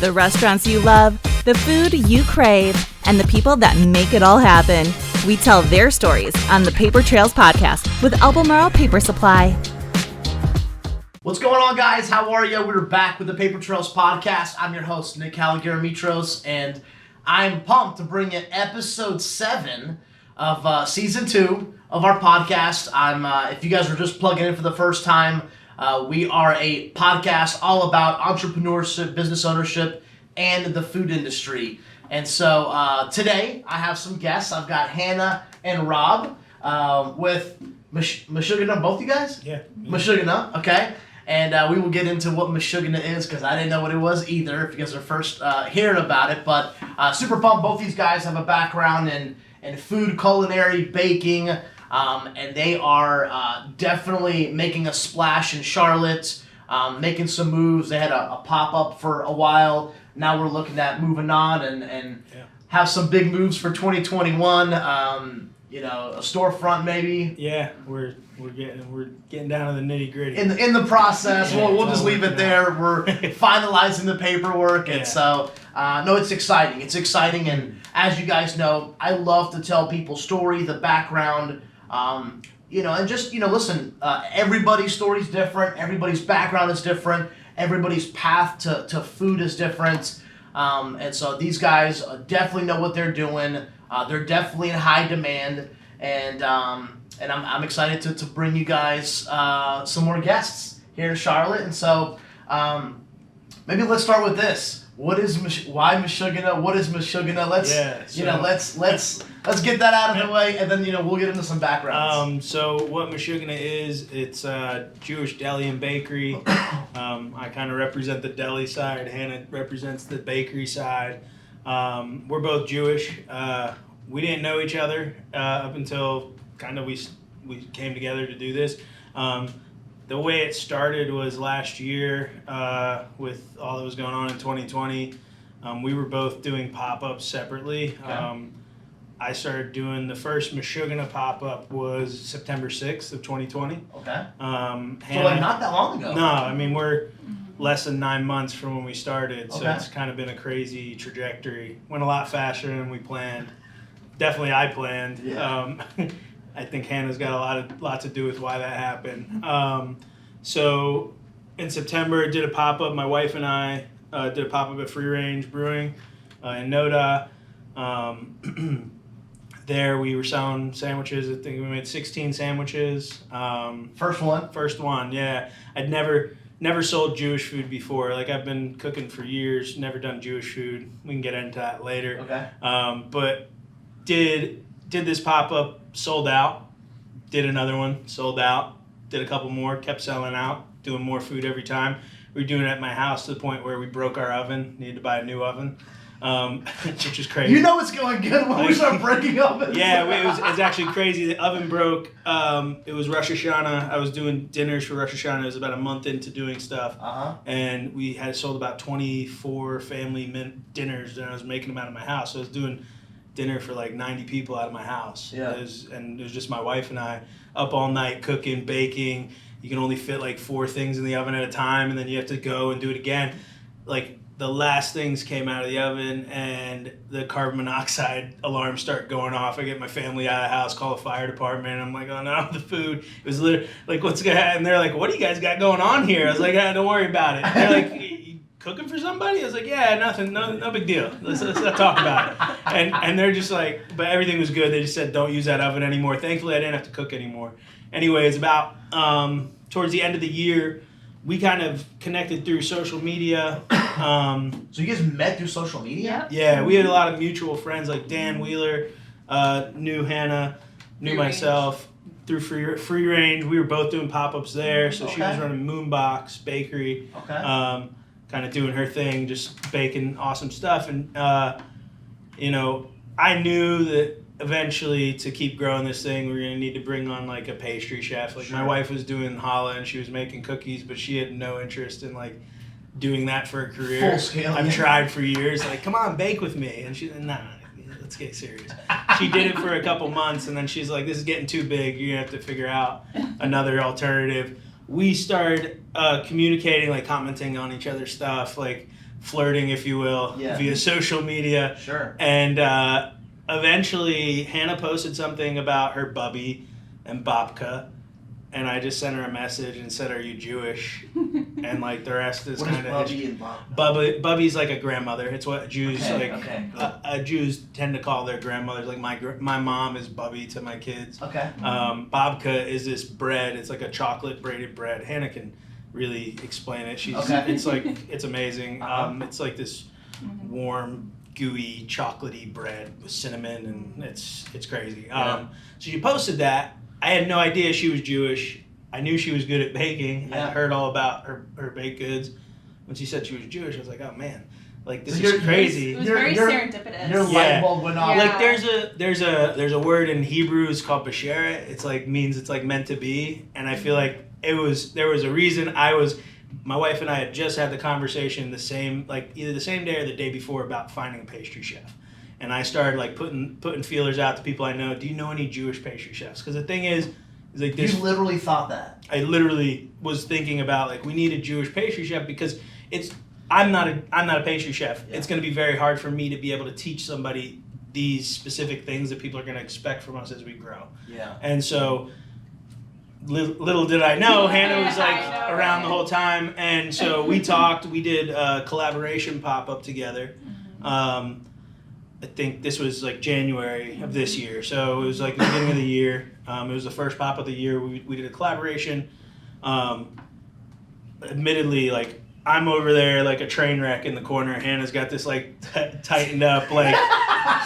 The restaurants you love, the food you crave, and the people that make it all happen. We tell their stories on the Paper Trails podcast with Albemarle Paper Supply. What's going on, guys? How are you? We're back with the Paper Trails podcast. I'm your host, Nick Caligaritros, and I'm pumped to bring you episode 7 of season 2 of our podcast. If you guys are just plugging in for the first time, we are a podcast all about entrepreneurship, business ownership, and the food industry. And so today I have some guests. I've got Hannah and Rob with Meshugganah. Both you guys? Yeah. Meshugganah, okay. And we will get into what Mashugana is because I didn't know what it was either if you guys are first hearing about it. But super pumped. Both these guys have a background in food, culinary, baking. And they are definitely making a splash in Charlotte, making some moves. They had a pop-up for a while. Now we're looking at moving on and have some big moves for 2021. A storefront maybe. Yeah, we're getting down to the nitty-gritty. In the process, we'll just leave it there. We're finalizing the paperwork, and so no, it's exciting. It's exciting, and as you guys know, I love to tell people story, the background. And just, listen, everybody's story is different. Everybody's background is different. Everybody's path to food is different. And so these guys definitely know what they're doing. They're definitely in high demand. And I'm excited to bring you guys some more guests here in Charlotte. And so maybe let's start with this. Why Meshugganah? What is Meshugganah? Let's get that out of the way, and then we'll get into some backgrounds. So what Meshugganah is, it's a Jewish deli and bakery. I kind of represent the deli side. Hannah represents the bakery side. We're both Jewish. We didn't know each other up until kind of we came together to do this. The way it started was last year with all that was going on in 2020. We were both doing pop-ups separately. Okay. I started doing the first Meshugganah pop-up was September 6th of 2020. Okay. So not that long ago. No, I mean, we're less than 9 months from when we started, so okay. It's kind of been a crazy trajectory. Went a lot faster than we planned. Definitely I planned. Yeah. I think Hannah's got a lot to do with why that happened. So in September, did a pop-up. My wife and I did a pop-up at Free Range Brewing in Noda. There we were selling sandwiches. I think we made 16 sandwiches. First one, yeah. I'd never sold Jewish food before. Like, I've been cooking for years, never done Jewish food. We can get into that later. Okay. But did this pop-up, sold out. Did another one, sold out. Did a couple more, kept selling out, doing more food every time. We were doing it at my house to the point where we broke our oven, needed to buy a new oven, which is crazy. It's going good when we start breaking ovens. Yeah, it was actually crazy. The oven broke. It was Rosh Hashanah. I was doing dinners for Rosh Hashanah. It was about a month into doing stuff. Uh-huh. And we had sold about 24 family dinners, and I was making them out of my house. So I was doing dinner for like 90 people out of my house. Yeah. It was just my wife and I up all night cooking, baking. You can only fit like 4 things in the oven at a time, and then you have to go and do it again. Like, the last things came out of the oven and the carbon monoxide alarms start going off. I get my family out of the house, call the fire department. I'm like, oh no, the food. It was literally like, what's going to happen? And they're like, what do you guys got going on here? I was like, don't worry about it. They're like, you cooking for somebody? I was like, yeah, nothing, no big deal. Let's not talk about it. And they're just like, but everything was good. They just said, don't use that oven anymore. Thankfully, I didn't have to cook anymore. Anyways, about towards the end of the year, we kind of connected through social media. So you guys met through social media? Yeah, we had a lot of mutual friends, like Dan Wheeler, knew Hannah, knew myself through Free Range. We were both doing pop-ups there. So she was running Moonbox Bakery, kind of doing her thing, just baking awesome stuff. And, I knew that eventually to keep growing this thing, we're going to need to bring on like a pastry chef. Like, my wife was doing challah and she was making cookies, but she had no interest in like doing that for a career. Full scale. I've tried for years, like, come on, bake with me. And she's like, nah, let's get serious. She did it for a couple months, and then she's like, this is getting too big. You're going to have to figure out another alternative. We started communicating, like commenting on each other's stuff, like flirting, if you will, via social media. Sure. And eventually, Hannah posted something about her Bobe and Babka, and I just sent her a message and said, "Are you Jewish?" And like the rest is kind of. What is Bobe and Babka? Bobe's like a grandmother. It's what Jews Jews tend to call their grandmothers. Like my mom is Bobe to my kids. Okay. Babka is this bread. It's like a chocolate braided bread. Hannah can really explain it. It's like it's amazing. It's like this warm, gooey, chocolatey bread with cinnamon, and it's crazy. So she posted that. I had no idea she was Jewish. I knew she was good at baking. I heard all about her baked goods. When she said she was Jewish, I was like, oh man, like this is crazy. It was very serendipitous. Your light bulb went off. Like there's a word in Hebrew, it's called basheret. It's like means it's like meant to be, and I feel like there was a reason. My wife and I had just had the conversation either the same day or the day before about finding a pastry chef. And I started like putting feelers out to people I know. Do you know any Jewish pastry chefs? Because the thing is like this. You literally thought that. I literally was thinking about like we need a Jewish pastry chef because I'm not a pastry chef. Yeah. It's going to be very hard for me to be able to teach somebody these specific things that people are going to expect from us as we grow. Yeah. And so little did I know, Hannah was like around the whole time, and so we talked. We did a collaboration pop-up together. I think this was like January of this year, so it was like the beginning of the year. It was the first pop of the year. We did a collaboration. Admittedly, like I'm over there like a train wreck in the corner. Hannah's got this like tightened up like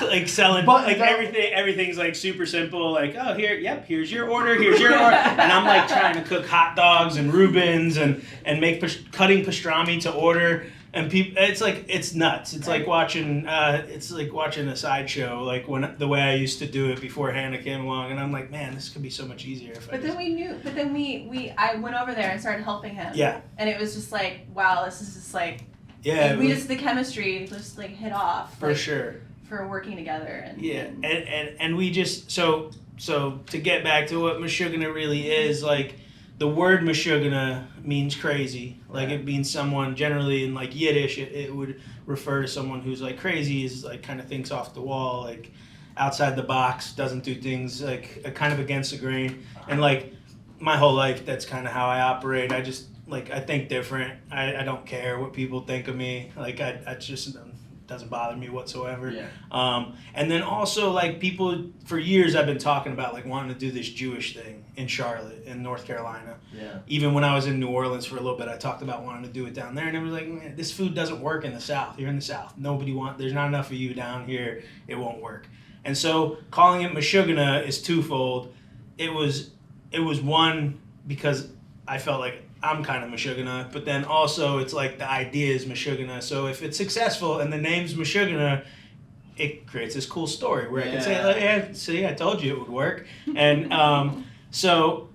like selling like everything's like super simple. Like here's your order, and I'm like trying to cook hot dogs and Reubens and make cutting pastrami to order. And people, it's nuts. It's like watching a sideshow, like the way I used to do it before Hannah came along. And I'm like, man, this could be so much easier if But then I went over there and started helping him. Yeah. And it was just like, wow, this is just like, the chemistry just like hit off. For sure. For working together. And we just so to get back to what Meshugganah really is, like. The word Meshugganah means crazy. Like it means someone, generally in like Yiddish, it would refer to someone who's like crazy, is like kind of thinks off the wall, like outside the box, doesn't do things like kind of against the grain. And like my whole life, that's kind of how I operate. I just like, I think different. I don't care what people think of me. Like I just doesn't bother me whatsoever. Yeah. And then also like people for years I've been talking about like wanting to do this Jewish thing in Charlotte, in North Carolina. Yeah. Even when I was in New Orleans for a little bit, I talked about wanting to do it down there, and it was like, man, this food doesn't work in the South. You're in the South. There's not enough of you down here. It won't work. And so calling it Meshugganah is twofold. It was one because I felt like I'm kind of Meshugganah, but then also it's like the idea is Meshugganah. So if it's successful and the name's Meshugganah, it creates this cool story where I can say, like, yeah, see, I told you it would work. And so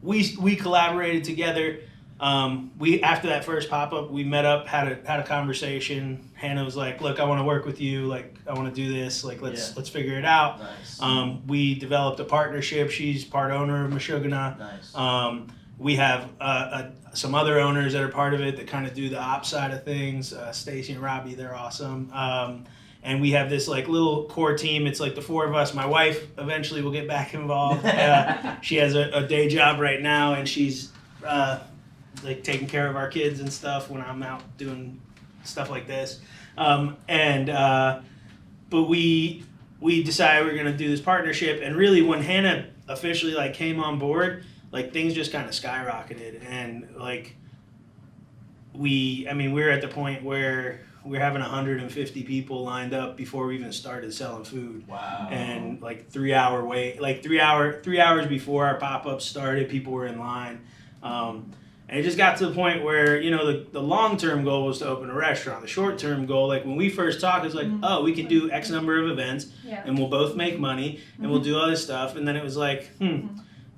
we collaborated together. We after that first pop-up, we met up, had a conversation. Hannah was like, look, I want to work with you. Like, I want to do this. Like, let's figure it out. Nice. We developed a partnership. She's part owner of Meshugganah. Nice. We have some other owners that are part of it that kind of do the ops side of things. Stacy and Robbie, they're awesome. And we have this like little core team. It's like the four of us. My wife eventually will get back involved. She has a day job right now, and she's like taking care of our kids and stuff when I'm out doing stuff like this. But we decided we were gonna do this partnership, and really when Hannah officially like came on board, like things just kind of skyrocketed, and like we're at the point where we're having 150 people lined up before we even started selling food. Wow. And like 3 hour wait, like 3 hours before our pop-up started, people were in line. And it just got to the point where, you know, the long-term goal was to open a restaurant. The short-term goal, like when we first talked, it was like, oh, we can do X number of events, and we'll both make money, and we'll do all this stuff. And then it was like,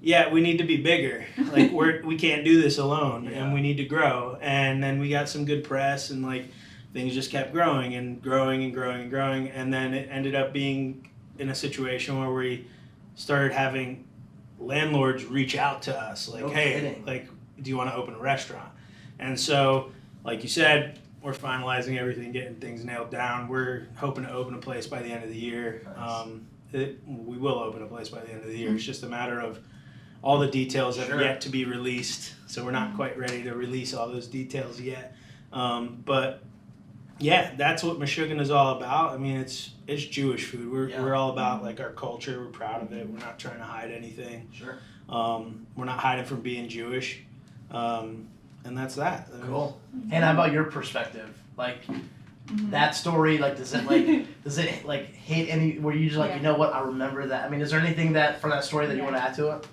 yeah, we need to be bigger. Like we can't do this alone, and we need to grow. And then we got some good press, and like things just kept growing and growing and growing and growing. And then it ended up being in a situation where we started having landlords reach out to us, like, hey, like, do you want to open a restaurant? And so, like you said, we're finalizing everything, getting things nailed down. We're hoping to open a place by the end of the year. Nice. We will open a place by the end of the year. It's just a matter of all the details have yet to be released, so we're not quite ready to release all those details yet. But yeah, that's what Meshugganah is all about. I mean, it's Jewish food. We're all about like our culture. We're proud of it. We're not trying to hide anything. Sure. We're not hiding from being Jewish, and that's that. Cool. And how about your perspective? Like that story, like does it hit any? Were you just like, you know what? I remember that. I mean, is there anything that from that story that you want to add to it?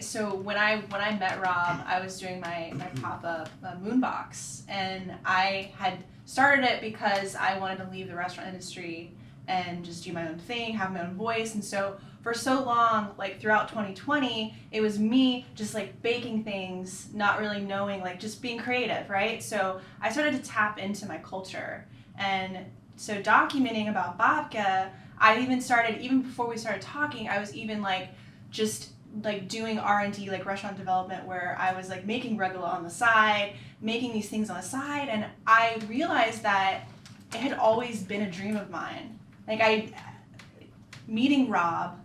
So when I met Rob, I was doing my pop-up moonbox, and I had started it because I wanted to leave the restaurant industry and just do my own thing, have my own voice. And so for so long, like throughout 2020, it was me just like baking things, not really knowing, like just being creative, right? So I started to tap into my culture. And so documenting about Babka, I even started, even before we started talking, I was even like just like doing R&D, like restaurant development, where I was like making regula on the side, making these things on the side. And I realized that it had always been a dream of mine. Like meeting Rob,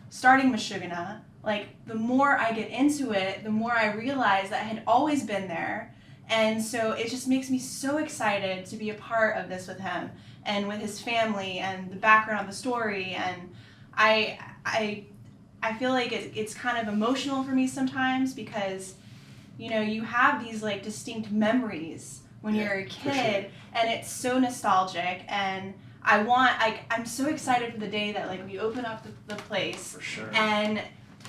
starting Meshugganah, like the more I get into it, the more I realize that I had always been there. And so it just makes me so excited to be a part of this with him and with his family and the background of the story. And I feel like it's kind of emotional for me sometimes because, you know, you have these like distinct memories when you're a kid, and it's so nostalgic. And I'm so excited for the day that like we open up the place, For sure. and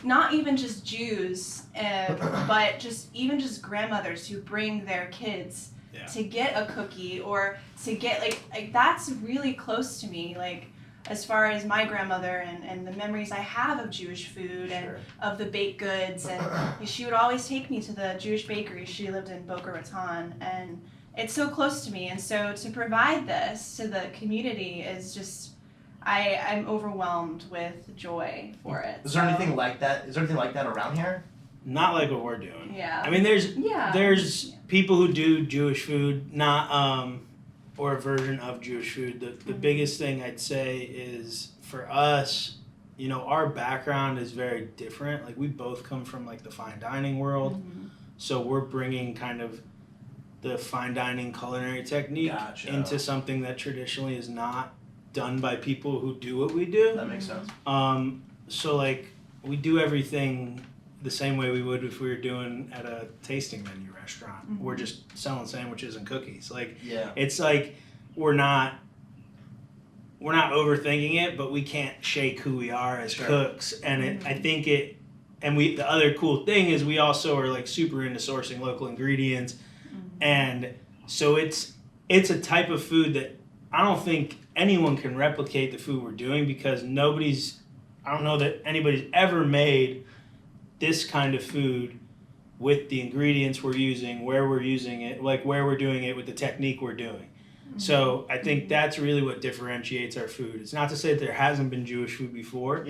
not even just Jews, but just grandmothers who bring their kids to get a cookie or to get like that's really close to me, like as far as my grandmother and the memories I have of Jewish food and of the baked goods. And she would always take me to the Jewish bakery. She lived in Boca Raton, and it's so close to me. And so to provide this to the community is just, I'm overwhelmed with joy for it. Is there anything like that? Is there anything like that around here? Not like what we're doing. Yeah. I mean, there's people who do Jewish food, not or a version of Jewish food. The biggest thing I'd say is for us, you know, our background is very different. Like we both come from like the fine dining world, so we're bringing kind of the fine dining culinary technique into something that traditionally is not done by people who do what we do. That makes sense. So like we do everything the same way we would if we were doing at a tasting menu restaurant. We're just selling sandwiches and cookies. Like it's like we're not overthinking it, but we can't shake who we are as cooks. And the other cool thing is we also are like super into sourcing local ingredients. And so it's a type of food that I don't think anyone can replicate the food we're doing, because I don't know that anybody's ever made this kind of food with the ingredients we're using, where we're using it, like where we're doing it with the technique we're doing. So I think that's really what differentiates our food. It's not to say that there hasn't been Jewish food before,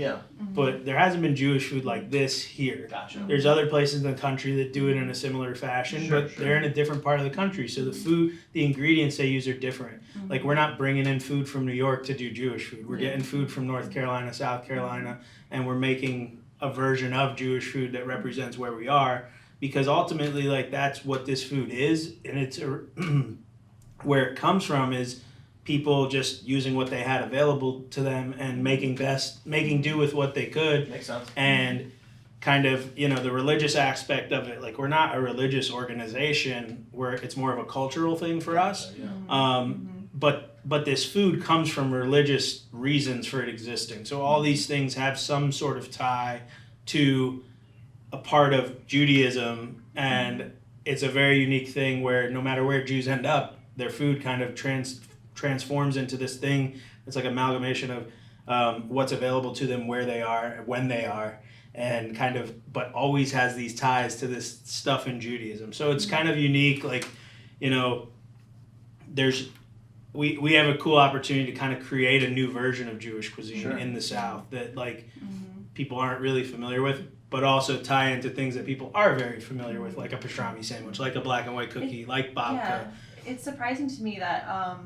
but there hasn't been Jewish food like this here. Gotcha. There's other places in the country that do it in a similar fashion, but they're in a different part of the country. So the ingredients they use are different. Like we're not bringing in food from New York to do Jewish food. We're getting food from North Carolina, South Carolina, and we're making a version of Jewish food that represents where we are, because ultimately like that's what this food is. And it's where it comes from is people just using what they had available to them and making do with what they could. Makes sense. And kind of, you know, the religious aspect of it, like we're not a religious organization where it's more of a cultural thing for us. But this food comes from religious reasons for it existing. So all these things have some sort of tie to a part of Judaism, and it's a very unique thing where no matter where Jews end up, their food kind of transforms into this thing. It's like amalgamation of what's available to them, where they are, when they are, and kind of, but always has these ties to this stuff in Judaism. So it's kind of unique. Like, you know, we have a cool opportunity to kind of create a new version of Jewish cuisine in the South that like people aren't really familiar with. but also tie into things that people are very familiar with, like a pastrami sandwich, like a black and white cookie, like babka. Yeah, it's surprising to me that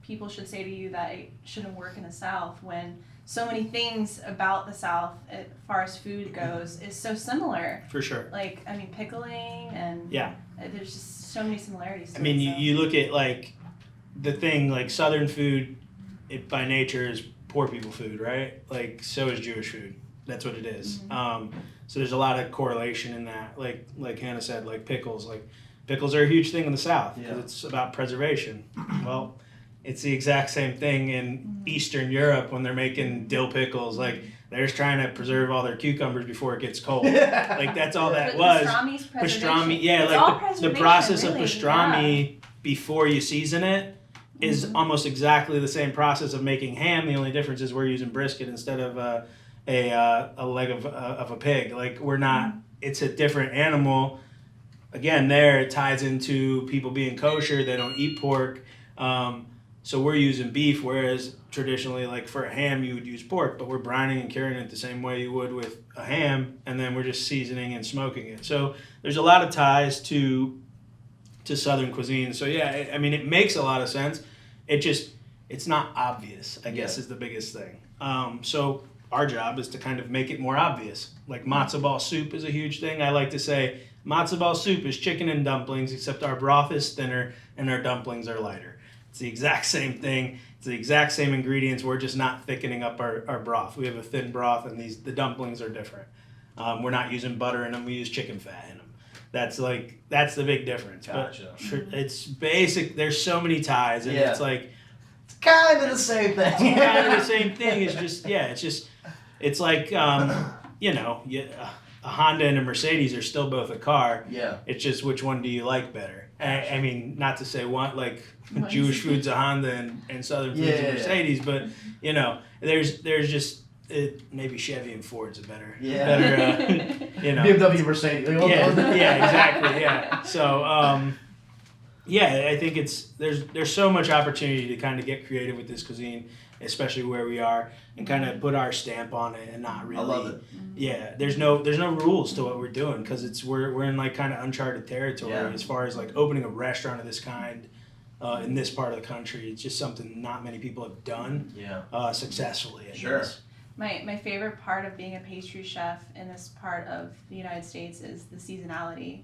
people should say to you that it shouldn't work in the South when so many things about the South, as far as food goes, is so similar. For sure. Like, I mean, pickling and there's just so many similarities. I mean, you look at like the thing, like Southern food, it by nature is poor people food, right? Like, so is Jewish food. That's what it is. Mm-hmm. So there's a lot of correlation in that. Like Hannah said, like pickles. Like pickles are a huge thing in the South because it's about preservation. Well, it's the exact same thing in Eastern Europe when they're making dill pickles. Like they're just trying to preserve all their cucumbers before it gets cold. Like that's all that was. Pastrami's preservation. Pastrami, yeah, it's like the process really, of pastrami before you season it is almost exactly the same process of making ham. The only difference is we're using brisket instead of a leg of a pig. Like we're not. It's a different animal. Again, there it ties into people being kosher. They don't eat pork. So we're using beef, whereas traditionally, like for a ham, you would use pork, but we're brining and curing it the same way you would with a ham, and then we're just seasoning and smoking it. So there's a lot of ties to Southern cuisine. So yeah, I mean, it makes a lot of sense. It's not obvious, I guess, is the biggest thing. So our job is to kind of make it more obvious. Like matzo ball soup is a huge thing. I like to say matzo ball soup is chicken and dumplings, except our broth is thinner and our dumplings are lighter. It's the exact same thing. It's the exact same ingredients. We're just not thickening up our broth. We have a thin broth, and the dumplings are different. We're not using butter in them. We use chicken fat in them. That's the big difference. Gotcha. But it's basic. There's so many ties, and it's like it's kind of the same thing. It's kind of the same thing. It's like a Honda and a Mercedes are still both a car. Yeah. It's just which one do you like better? I mean, not to say one like Jewish food's a Honda and Southern food's a Mercedes, but there's just maybe Chevy and Ford's a better BMW, Mercedes. Exactly. Yeah. So I think there's so much opportunity to kind of get creative with this cuisine, especially where we are, and kind of put our stamp on it and not really. I love it. Yeah, there's no rules to what we're doing because we're in like kind of uncharted territory as far as like opening a restaurant of this kind in this part of the country. It's just something not many people have done successfully. I guess. My favorite part of being a pastry chef in this part of the United States is the seasonality,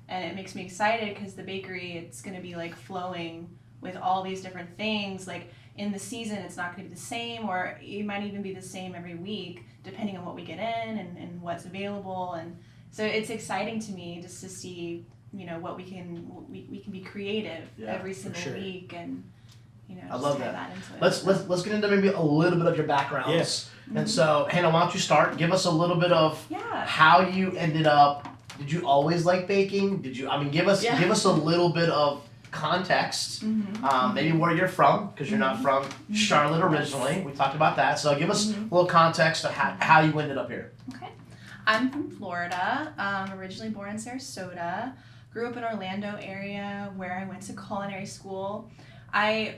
and it makes me excited because the bakery, it's going to be like flowing with all these different things. Like in the season, it's not going to be the same, or it might even be the same every week, depending on what we get in and what's available. And so it's exciting to me just to see, what we can be creative every single week, and I love that. Into it. Let's get into maybe a little bit of your backgrounds. Yes. And so, Hannah, why don't you start? Give us a little bit of how you ended up. Did you always like baking? Give us a little bit of context. Maybe where you're from, because you're not from Charlotte originally. We talked about that. So give us a little context of how you ended up here. Okay. I'm from Florida. Originally born in Sarasota. Grew up in Orlando area where I went to culinary school. I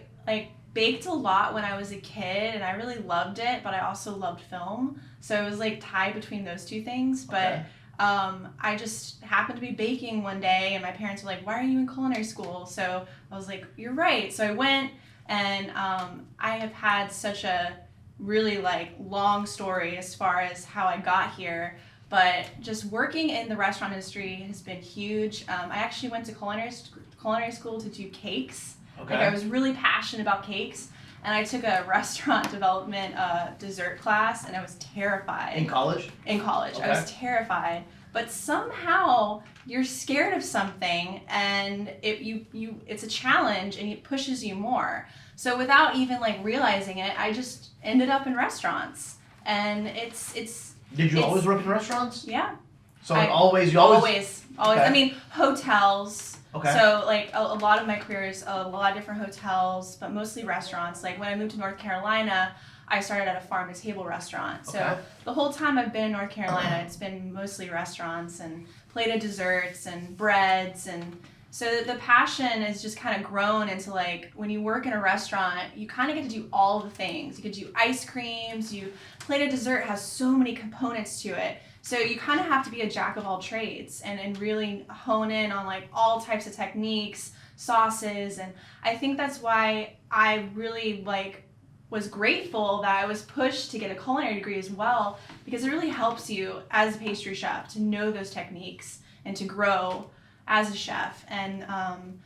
baked a lot when I was a kid, and I really loved it, but I also loved film. So it was like tied between those two things. But I just happened to be baking one day, and my parents were like, "Why are you in culinary school?" So I was like, "You're right." So I went, and I have had such a really long story as far as how I got here. But just working in the restaurant industry has been huge. I actually went to culinary school to do cakes. Okay. I was really passionate about cakes, and I took a restaurant development dessert class, and I was terrified. In college? In college. Okay. I was terrified. But somehow you're scared of something, and it's a challenge, and it pushes you more. So without even realizing it, I just ended up in restaurants, and it's. Did you always work in restaurants? Yeah. So you always. Okay. I mean, hotels. Okay. So a lot of my career is a lot of different hotels, but mostly restaurants. Like when I moved to North Carolina, I started at a farm to table restaurant. So the whole time I've been in North Carolina, it's been mostly restaurants and plated desserts and breads, and So the passion is just kind of grown into like when you work in a restaurant, you kind of get to do all the things. You could do ice creams, plate of dessert has so many components to it. So you kind of have to be a jack of all trades and really hone in on like all types of techniques, sauces, and I think that's why I really like was grateful that I was pushed to get a culinary degree as well, because it really helps you as a pastry chef to know those techniques and to grow as a chef. And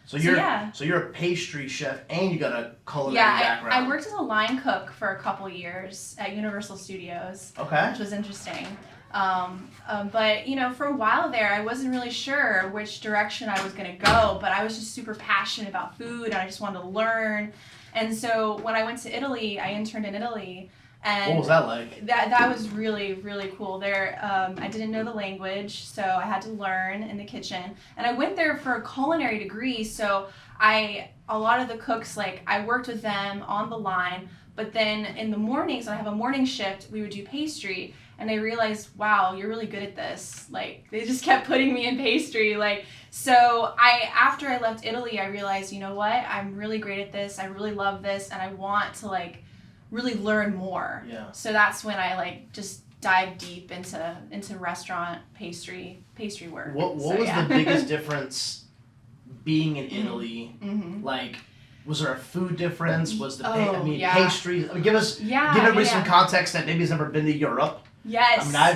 so you're a pastry chef and you got a culinary background. I worked as a line cook for a couple years at Universal Studios, which was interesting. But for a while there, I wasn't really sure which direction I was going to go, but I was just super passionate about food and I just wanted to learn. And so when I went to Italy, I interned in Italy. And what was that like? That was really, really cool. There, I didn't know the language, so I had to learn in the kitchen. And I went there for a culinary degree, so a lot of the cooks, like, I worked with them on the line, but then in the mornings, when I have a morning shift, we would do pastry, and they realized, wow, you're really good at this. Like, they just kept putting me in pastry, like, so after I left Italy, I realized, you know what, I'm really great at this, I really love this, and I want to, like, really learn more. Yeah. So that's when I like just dive deep into restaurant pastry work. What was the biggest difference being in Italy? Like, was there a food difference? Was the pastries? I mean, give everybody some context that maybe has never been to Europe. Yes. My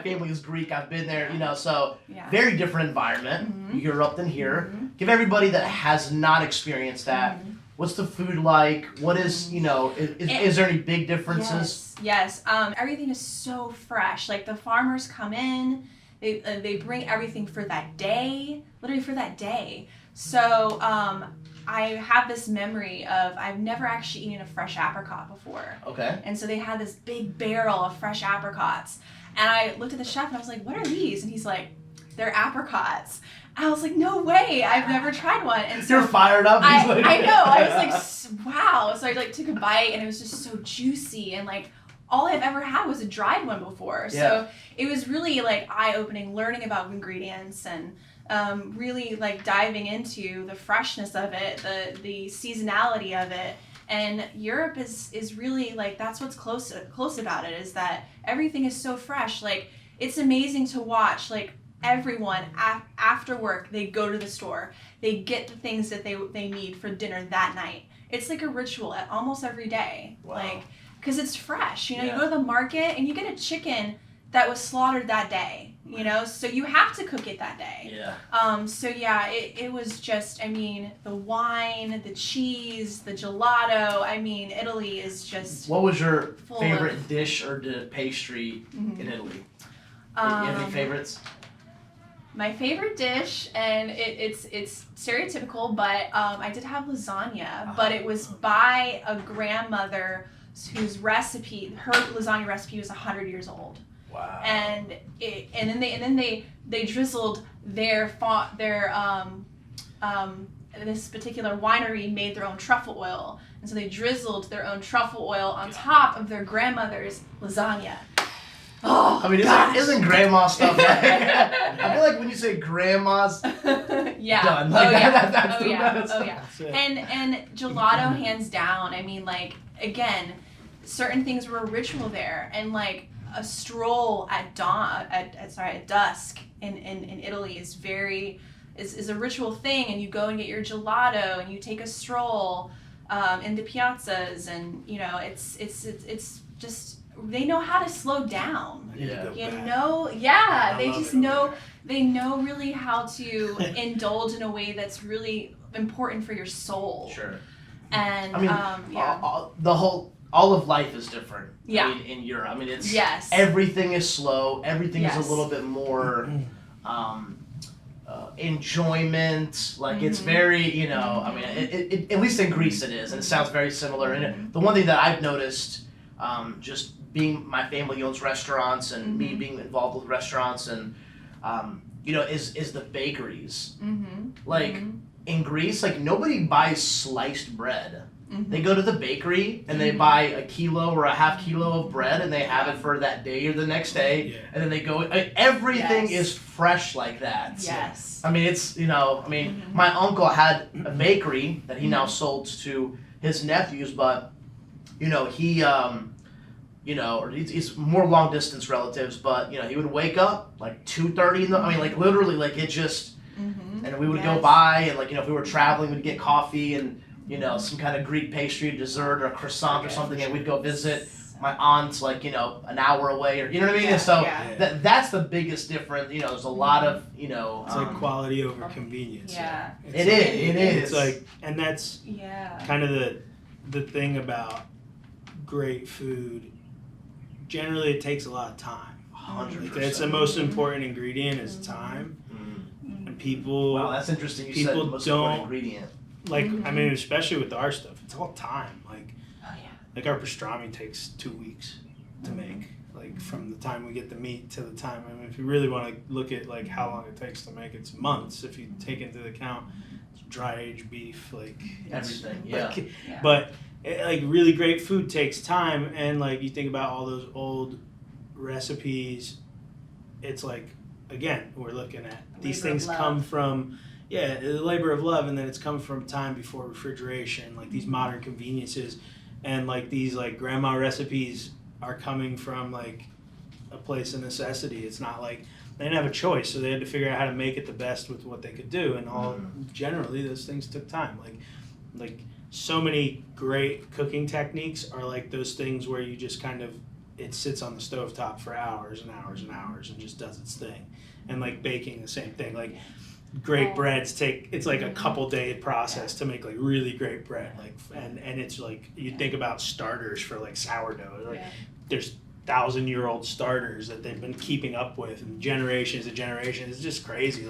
family is Greek. I've been there, so very different environment, Europe than here. Give everybody that has not experienced that. What's the food like? What is, is there any big differences? Yes. Everything is so fresh. Like, the farmers come in, they bring everything for that day, literally for that day. So I have this memory of, I've never actually eaten a fresh apricot before. Okay. And so they had this big barrel of fresh apricots. And I looked at the chef and I was like, what are these? And he's like, they're apricots. I was like, no way, I've never tried one. And so you're fired up. I know. I was like, wow. So I like took a bite and it was just so juicy, and like all I've ever had was a dried one before. So it was really like eye-opening, learning about ingredients and really like diving into the freshness of it, the seasonality of it. And Europe is really like, that's what's close about it, is that everything is so fresh. Like, it's amazing to watch, like, everyone after work, they go to the store, they get the things that they need for dinner that night. It's like a ritual at almost every day. Wow. Like, because it's fresh. You go to the market and you get a chicken that was slaughtered that day, so you have to cook it that day. It was just, the wine, the cheese, the gelato, Italy is just what was your favorite dish or pastry in Italy? You have any favorites? My favorite dish, and it's stereotypical, but I did have lasagna, but it was by a grandmother whose recipe, her lasagna recipe was 100 years old. Wow. And then they drizzled their this particular winery made their own truffle oil, and so they drizzled their own truffle oil on top of their grandmother's lasagna. Oh, isn't grandma stuff like I feel like when you say grandma's done. Like, that's the best. And gelato, hands down. Again, certain things were a ritual there, and like a stroll at dusk in Italy is a ritual thing, and you go and get your gelato and you take a stroll in the piazzas, and it's just, they know how to slow down. They know really how to indulge in a way that's really important for your soul. Sure. And all of life is different. Yeah. In Europe, it's everything is slow. Everything is a little bit more enjoyment. Like, it's very, at least in Greece it is, and it sounds very similar. And the one thing that I've noticed, just being, my family owns restaurants, and me being involved with restaurants, and is the bakeries. Like, in Greece, like, nobody buys sliced bread. They go to the bakery and they buy a kilo or a half kilo of bread and they have it for that day or the next day. And then they go, everything is fresh like that. Yes. I mean, it's, my uncle had a bakery that he now sold to his nephews, but, he, or it's more long distance relatives, but, he would wake up like 2:30 in the, literally, like it just, and we would go by and if we were traveling, we'd get coffee and, some kind of Greek pastry, dessert, or a croissant or something, and we'd go visit my aunt's an hour away, or you know what I mean. And so that's the biggest difference. There's a lot of It's like quality over convenience. Yeah, it is. It's like, and that's kind of the thing about great food. Generally, it takes a lot of time. 100%. It's the most important ingredient is time, and people. Wow, that's interesting. You said the most important ingredient. Especially with our stuff, it's all time. Like our pastrami takes 2 weeks to make. Like from the time we get the meat to the time. If you really want to look at how long it takes to make, it's months. If you take into account dry aged beef, everything. But really great food takes time, and you think about all those old recipes. It's again, we're looking at these things come from. Yeah, the labor of love, and then it's come from time before refrigeration, these modern conveniences, and these grandma recipes are coming from a place of necessity. It's not they didn't have a choice, so they had to figure out how to make it the best with what they could do, and generally those things took time. So many great cooking techniques are those things where you just it sits on the stovetop for hours and hours and hours and just does its thing, and baking the same thing. Great breads it's a couple day process to make really great bread, and it's you think about starters for sourdough, there's 1,000-year-old starters that they've been keeping up with and generations and generations. It's just crazy.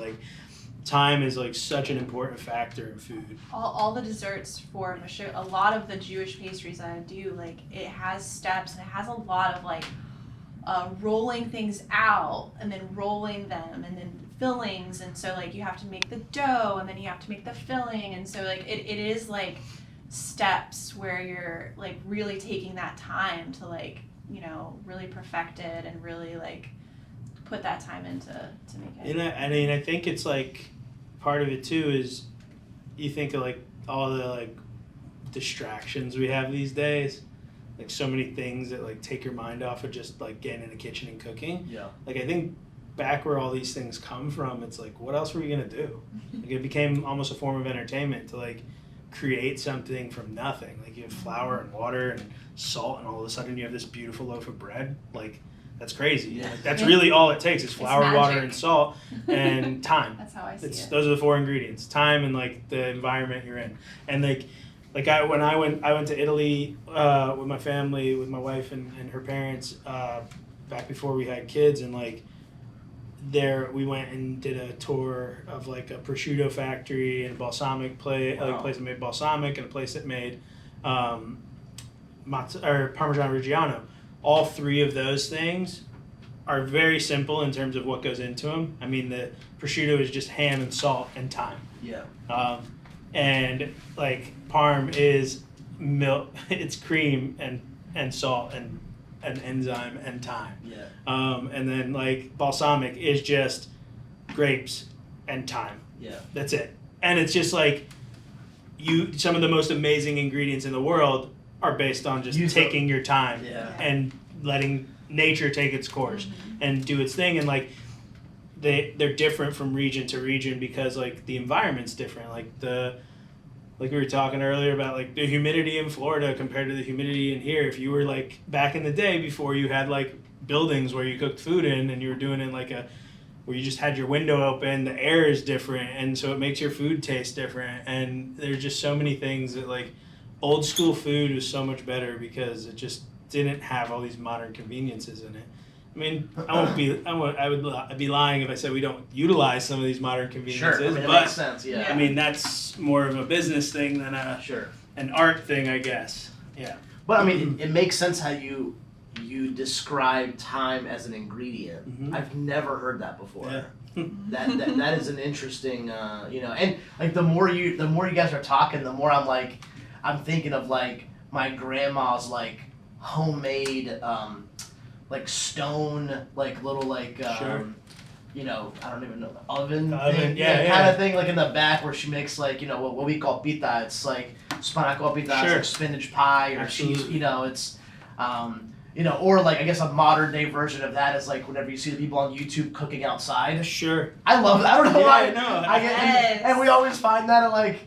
Time is such an important factor in food. All the desserts for a lot of the Jewish pastries that I do, it has steps and it has a lot of rolling things out and then rolling them and then fillings, and so you have to make the dough and then you have to make the filling, and so it is steps where you're really taking that time to really perfect it and really put that time into to make it. And I think it's part of it too is you think of all the distractions we have these days, so many things that take your mind off of just getting in the kitchen and cooking. I think back where all these things come from, it's what else were we gonna do? It became almost a form of entertainment to create something from nothing. You have flour and water and salt, and all of a sudden you have this beautiful loaf of bread. That's crazy. That's really all it takes is flour, water, and salt, and time. That's how I see it. Those are the 4 ingredients: time and the environment you're in. And when I went to Italy with my family, with my wife and her parents, back before we had kids, and there we went and did a tour of a prosciutto factory and a balsamic place, a place that made balsamic, and a place that made Matzo, or Parmesan Reggiano. All 3 of those things are very simple in terms of what goes into them. The prosciutto is just ham and salt and thyme. And parm is milk, it's cream and salt and an enzyme and thyme. And then balsamic is just grapes and thyme. That's it. And it's just some of the most amazing ingredients in the world are based on just taking your time and letting nature take its course and do its thing. And they're different from region to region because the environment's different. We were talking earlier about the humidity in Florida compared to the humidity in here. If you were back in the day before you had buildings where you cooked food in, and you were doing it where you just had your window open, the air is different, and so it makes your food taste different. And there's just so many things that old school food was so much better because it just didn't have all these modern conveniences in it. I'd be lying if I said we don't utilize some of these modern conveniences. Sure, it makes sense. That's more of a business thing than an art thing, I guess. But it makes sense how you describe time as an ingredient. I've never heard that before. That is an interesting, and the more you guys are talking, the more I'm I'm thinking of like my grandma's like homemade like stone like little like you know, I don't even know, the oven thing, kind of thing, like in the back where she makes like, you know, what we call pita. It's like spinaco pita, it's like spinach pie, or cheese, you know, it's, you know, or like I guess a modern day version of that is like whenever you see the people on YouTube cooking outside. Sure. I love it. I don't know why. I know. And we always find that at like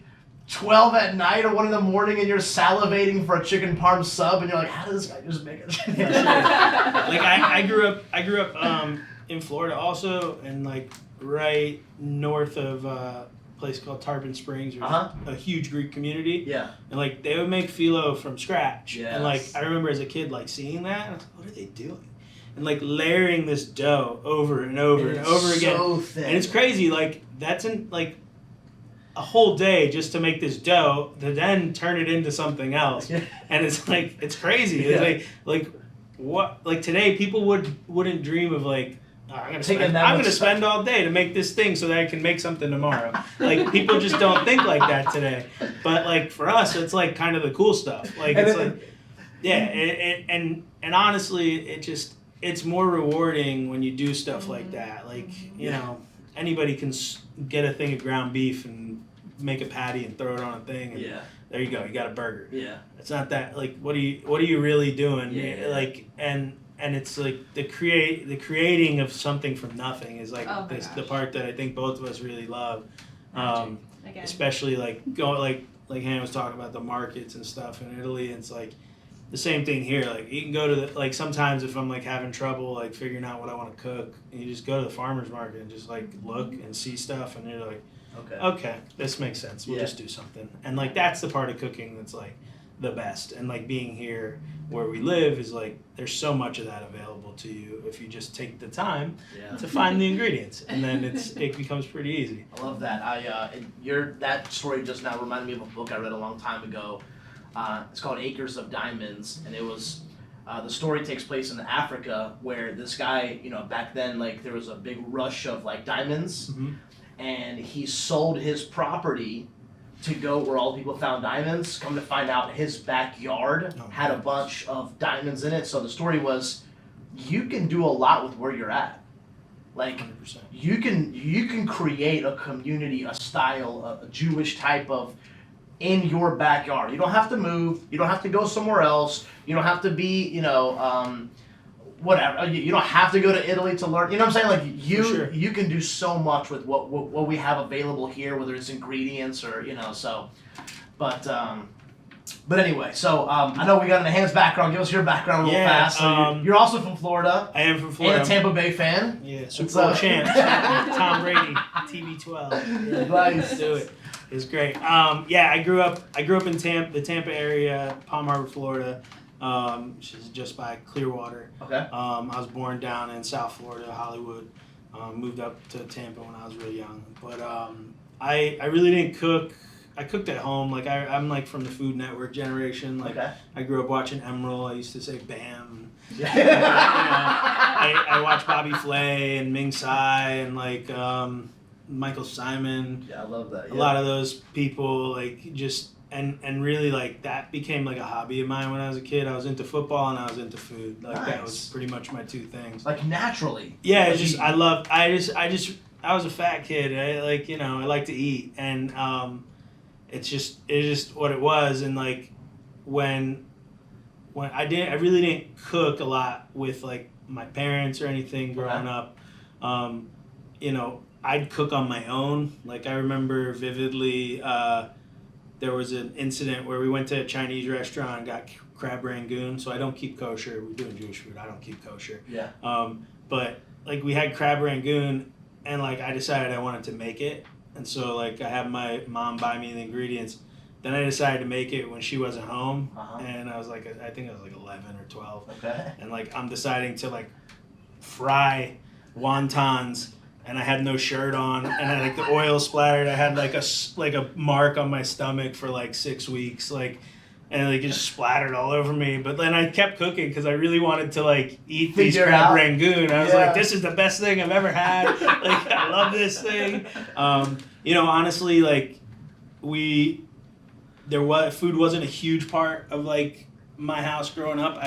12 at night or 1 in the morning, and you're salivating for a chicken parm sub, and you're like, how does this guy just make it? Like I grew up in Florida also, and like right north of a place called Tarpon Springs, which is a huge Greek community. Yeah. And like they would make phyllo from scratch. Yes. And like I remember as a kid like seeing that, and I was like, what are they doing? And like layering this dough over and over and over again. So thin. And it's crazy, like that's in like a whole day just to make this dough to then turn it into something else. And it's like it's crazy. It's like what, like today people wouldn't dream of like, I'm gonna spend all day to make this thing so that I can make something tomorrow. Like people just don't think like that today. But like for us, it's like kind of the cool stuff. Like it's like, and honestly, it's more rewarding when you do stuff like that. Like you know, anybody can get a thing of ground beef and make a patty and throw it on a thing. And there you go, you got a burger. Yeah, it's not that like what are you really doing? Yeah. Like and it's like the creating of something from nothing is like the part that I think both of us really love. Especially like going like Han was talking about the markets and stuff in Italy. It's like the same thing here. Like you can go to like sometimes if I'm like having trouble like figuring out what I want to cook, and you just go to the farmer's market and just like look and see stuff, and you're like, okay, this makes sense. We'll just do something. And like that's the part of cooking that's like the best. And like being here where we live is like there's so much of that available to you if you just take the time to find the ingredients, and then it becomes pretty easy. I love that. That story just now reminded me of a book I read a long time ago. It's called Acres of Diamonds, and it was the story takes place in Africa where this guy, you know, back then like there was a big rush of like diamonds, and he sold his property to go where all the people found diamonds. Come to find out his backyard had a bunch of diamonds in it. So the story was, you can do a lot with where you're at. Like 100%. you can create a community, a style, a Jewish type of in your backyard. You don't have to move. You don't have to go somewhere else. You don't have to be, you know, whatever. You don't have to go to Italy to learn. You know what I'm saying? Like you can do so much with what we have available here, whether it's ingredients or you know. So, but anyway. So I know we got an Han's background. Give us your background a little fast. So you're also from Florida. I am from Florida. And a Tampa Bay fan. Yeah, Super Bowl champ. Tom Brady, TB12. Yeah, nice. Do it. It's great. I grew up in the Tampa area, Palm Harbor, Florida. Which is just by Clearwater. Okay. I was born down in South Florida, Hollywood. Moved up to Tampa when I was really young. But I really didn't cook. I cooked at home. Like I'm like from the Food Network generation. Like I grew up watching Emerald. I used to say Bam. Yeah. I watched Bobby Flay and Ming Tsai and like Michael Simon. Yeah, I love that. Yeah. A lot of those people like just. And really, like, that became, like, a hobby of mine when I was a kid. I was into football and I was into food. Like, that was pretty much my two things. Like, naturally. Yeah, it's just, I was a fat kid. I like to eat. And it's just what it was. And, like, when I really didn't cook a lot with, like, my parents or anything growing up. You know, I'd cook on my own. Like, I remember vividly... there was an incident where we went to a Chinese restaurant and got crab rangoon. So I don't keep kosher. We're doing Jewish food. I don't keep kosher. Yeah. But like we had crab rangoon, and like I decided I wanted to make it, and so like I had my mom buy me the ingredients. Then I decided to make it when she wasn't home, and I was like, I think I was like 11 or 12. Okay. And like I'm deciding to like fry wontons. And I had no shirt on, and I, like the oil splattered. I had like a mark on my stomach for like 6 weeks, like, and like it just splattered all over me. But then I kept cooking because I really wanted to like eat these crab rangoon. I was like, this is the best thing I've ever had. Like I love this thing. You know, honestly, like food wasn't a huge part of like my house growing up.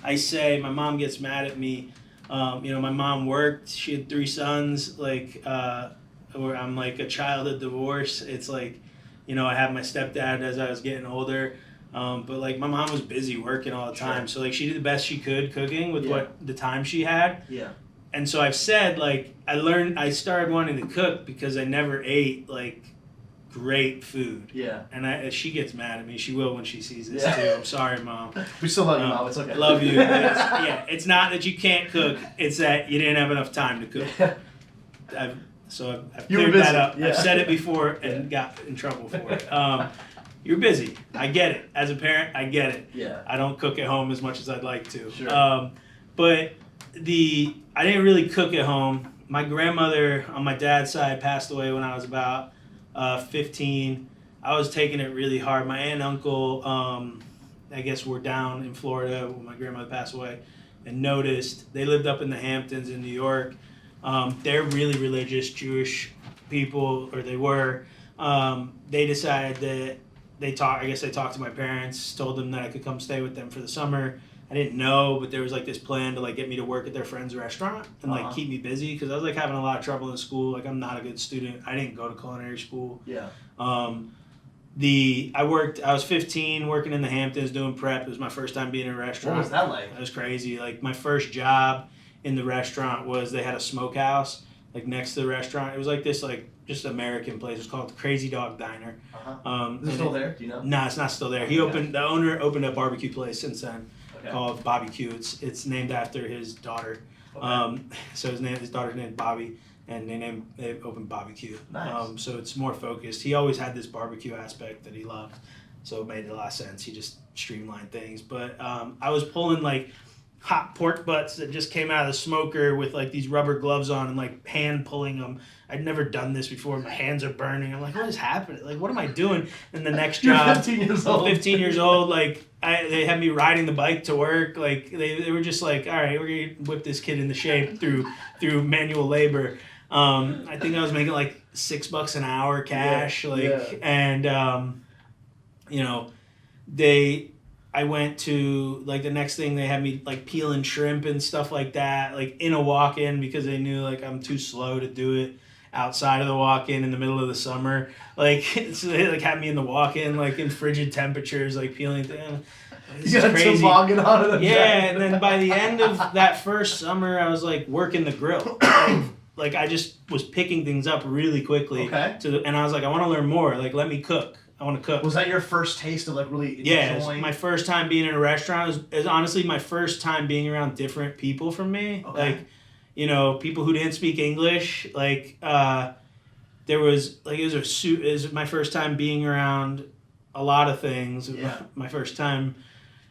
I say my mom gets mad at me. My mom worked. She had 3 sons. Like, where I'm like a child of divorce. It's like, I had my stepdad as I was getting older. But like my mom was busy working all the time. So like she did the best she could cooking with what the time she had. Yeah. And so I've said like I started wanting to cook because I never ate like great food. Yeah. And she gets mad at me. She will when she sees this too. I'm sorry, Mom. We still love you, Mom. It's okay. Love you. It's not that you can't cook. It's that you didn't have enough time to cook. I've cleared that up. Yeah. I've said it before and got in trouble for it. You're busy. I get it. As a parent, I get it. Yeah. I don't cook at home as much as I'd like to. Sure. But I didn't really cook at home. My grandmother on my dad's side passed away when I was about 15. I was taking it really hard. My aunt and uncle, I guess, were down in Florida when my grandmother passed away, and noticed they lived up in the Hamptons in New York. They're really religious Jewish people, or they were. They decided that they talked to my parents, told them that I could come stay with them for the summer. I didn't know, but there was like this plan to like get me to work at their friend's restaurant and like keep me busy because I was like having a lot of trouble in school. Like I'm not a good student. I didn't go to culinary school. Yeah. I was 15 working in the Hamptons doing prep. It was my first time being in a restaurant. What was that like? It was crazy. Like my first job in the restaurant was they had a smokehouse like next to the restaurant. It was like this like just American place. It was called the Crazy Dog Diner. Is it still there? Do you know? No, it's not still there. The owner opened a barbecue place since then called Bobe Q. It's named after his daughter. Okay. So his daughter's named Bobby, and they opened Bobe Q. Nice. So it's more focused. He always had this barbecue aspect that he loved, so it made a lot of sense. He just streamlined things. But I was pulling like hot pork butts that just came out of the smoker with like these rubber gloves on and like hand pulling them. I'd never done this before. My hands are burning. I'm like, what is happening? Like, what am I doing? And the next job, 15 years old. 15 years old, like they had me riding the bike to work. Like they were just like, all right, we're gonna whip this kid into shape through manual labor. I think I was making like $6 an hour cash. And I went to, like, the next thing they had me, like, peeling shrimp and stuff like that, like, in a walk-in because they knew, like, I'm too slow to do it outside of the walk-in in the middle of the summer. Like, so they, like, had me in the walk-in, like, in frigid temperatures, like, peeling things. You got a toboggan on it. Yeah, and then by the end of that first summer, I was, like, working the grill. Like, I just was picking things up really quickly. Okay. And I was like, I want to learn more. Like, let me cook. I want to cook. Was that your first taste of like really enjoying? Yeah, it was my first time being in a restaurant. It was honestly my first time being around different people from me. Okay. Like, people who didn't speak English. Like, there was like it was my first time being around a lot of things. Yeah. My first time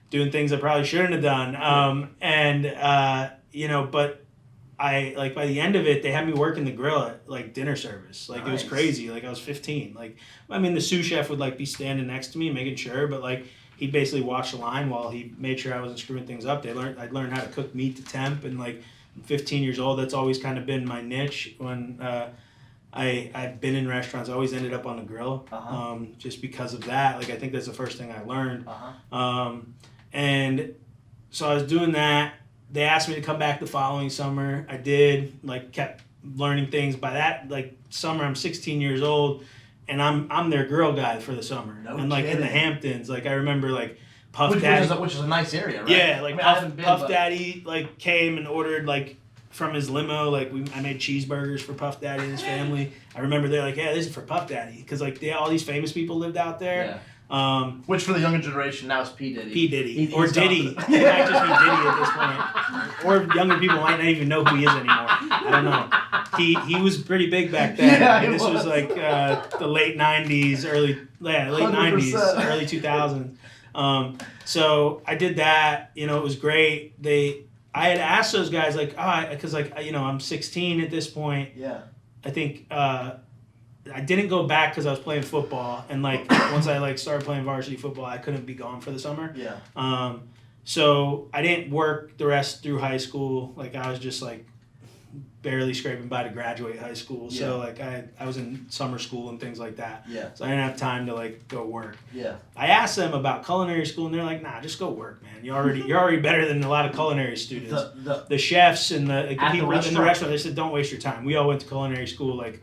doing things I probably shouldn't have done. But I, like, by the end of it, they had me working the grill at, like, dinner service. Like, It was crazy. Like, I was 15. Like, I mean, the sous chef would, like, be standing next to me, making sure, but, like, he'd basically watch the line while he made sure I wasn't screwing things up. I'd learned how to cook meat to temp, and, like, I'm 15 years old. That's always kind of been my niche. When I've been in restaurants, I always ended up on the grill, just because of that. Like, I think that's the first thing I learned. And so I was doing that. They asked me to come back the following summer. I did, like, kept learning things. By that, like, summer, I'm 16 years old, and I'm their grill guy for the summer. No and, like, kidding. in the Hamptons, like, I remember, like, Puff Daddy. Which is a nice area, right? Yeah, like, Puff Daddy. Daddy, like, came and ordered, like, from his limo. Like, I made cheeseburgers for Puff Daddy and his family. I remember they're like, yeah, this is for Puff Daddy. Because, like, all these famous people lived out there. Yeah. Which for the younger generation now is P. Diddy. P. Diddy. He's Or Diddy. It might just be Diddy at this point. Or younger people might not even know who he is anymore. I don't know. He was pretty big back then. Yeah, This was like the late 90s, late 90s, early 2000s. So I did that. It was great. I had asked those guys, like, because, like, I'm 16 at this point. Yeah. I think I didn't go back because I was playing football, and, like, once I, like, started playing varsity football, I couldn't be gone for the summer. Yeah. So I didn't work the rest through high school. Like, I was just, like, barely scraping by to graduate high school. So like I was in summer school and things like that. Yeah. So I didn't have time to like go work. Yeah. I asked them about culinary school and they're like, nah, just go work, man. You're already better than a lot of culinary students. The chefs and the people in the restaurant, they said, don't waste your time. We all went to culinary school. Like,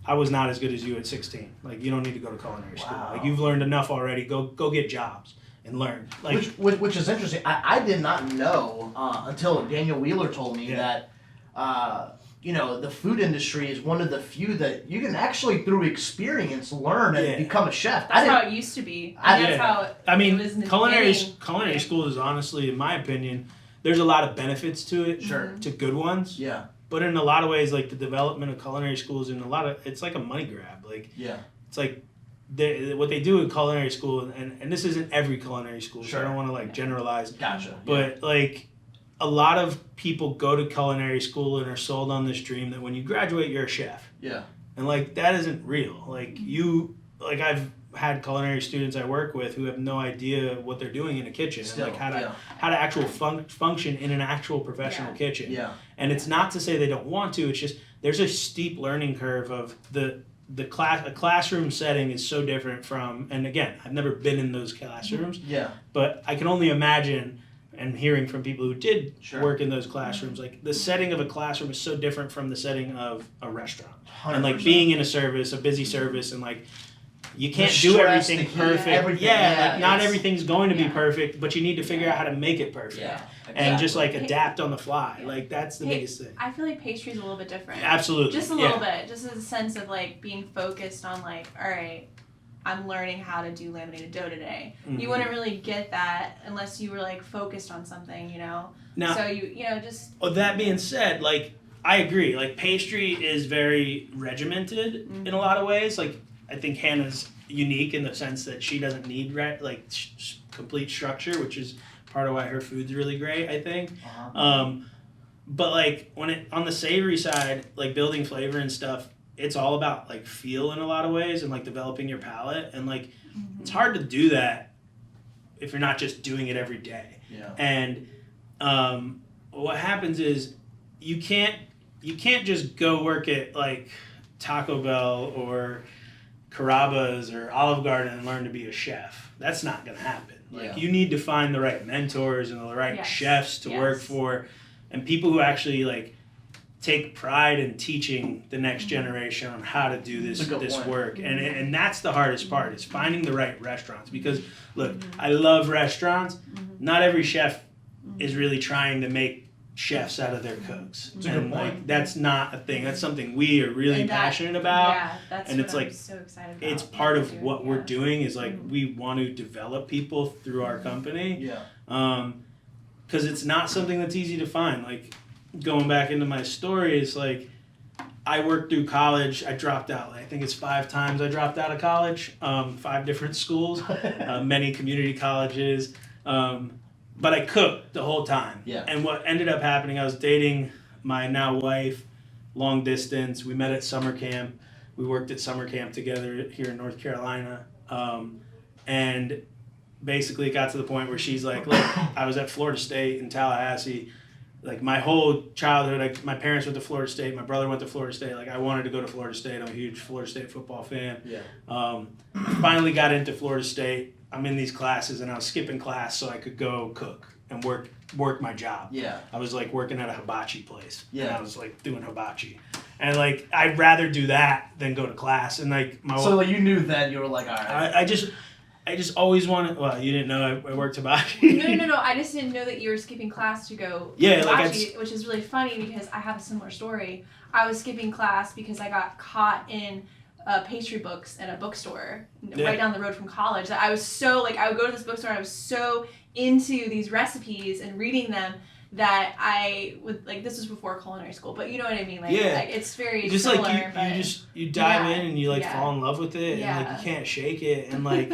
I was not as good as you at 16. Like, you don't need to go to culinary school. Like, you've learned enough already. Go get jobs and learn. Like, which is interesting. I did not know until Daniel Wheeler told me that the food industry is one of the few that you can actually through experience learn and become a chef. That's how it used to be. That's how it was in the culinary school is honestly, in my opinion, there's a lot of benefits to it. Sure. To good ones. Yeah. But in a lot of ways, like the development of culinary schools, it's like a money grab. Like, it's like what they do in culinary school, and this isn't every culinary school, so I don't want to like generalize. Gotcha. But like, a lot of people go to culinary school and are sold on this dream that when you graduate, you're a chef. Yeah. And like, that isn't real. Like I've had culinary students I work with who have no idea what they're doing in a kitchen and like how to actual function in an actual professional kitchen. Yeah. And it's not to say they don't want to. It's just there's a steep learning curve of a classroom setting is so different from, and again, I've never been in those classrooms. Yeah. But I can only imagine, and hearing from people who did work in those classrooms, like the setting of a classroom is so different from the setting of a restaurant. 100%. And like being in a busy service, and like you can't do everything perfect. Not everything's going to be perfect, but you need to figure out how to make it perfect. Yeah. Exactly. And just like adapt on the fly. Like that's the biggest thing. I feel like pastry is a little bit different. Absolutely. Just a little bit. Just as a sense of like being focused on like, all right, I'm learning how to do laminated dough today. Mm-hmm. You wouldn't really get that unless you were like focused on something, Now, so just. Well, that being said, like I agree. Like pastry is very regimented in a lot of ways. Like I think Hannah's unique in the sense that she doesn't need complete structure, which is part of why her food's really great, I think. But like on the savory side, like building flavor and stuff, it's all about like feel in a lot of ways and like developing your palate, and like it's hard to do that if you're not just doing it every day. Yeah. And what happens is you can't just go work at like Taco Bell or Carrabba's or Olive Garden and learn to be a chef. That's not gonna happen. Like you need to find the right mentors and the right chefs to work for, and people who actually like take pride in teaching the next generation on how to do this work. And that's the hardest part, is finding the right restaurants. Because look, I love restaurants. Not every chef is really trying to make chefs out of their cooks. And like that's not a thing. That's something we are really passionate about. Yeah, that's and what it's I'm like so excited about. It's part of what we're doing is like we want to develop people through our company. Yeah. Because it's not something that's easy to find. Like going back into my story, it's like I worked through college. I dropped out. I think it's 5 times I dropped out of college. 5 different schools, many community colleges. But I cooked the whole time. Yeah. And what ended up happening, I was dating my now wife, long distance. We met at summer camp. We worked at summer camp together here in North Carolina. And basically it got to the point where she's like, look, I was at Florida State in Tallahassee. Like my whole childhood, like my parents went to Florida State. My brother went to Florida State. Like I wanted to go to Florida State. I'm a huge Florida State football fan. Yeah. Finally got into Florida State. I'm in these classes and I was skipping class so I could go cook and work my job. Yeah. I was like working at a hibachi place. Yeah. And I was like doing hibachi. And like I'd rather do that than go to class. And like so you knew then, you were like, all right. I just always wanted. Well, you didn't know I worked hibachi. No. I just didn't know that you were skipping class to go hibachi, which is really funny because I have a similar story. I was skipping class because I got caught in pastry books at a bookstore right down the road from college. I was so like, I would go to this bookstore and I was so into these recipes and reading them that I would like, this was before culinary school, but you know what I mean? Like, like it's very just similar. Like you dive in and you like fall in love with it and like you can't shake it. And like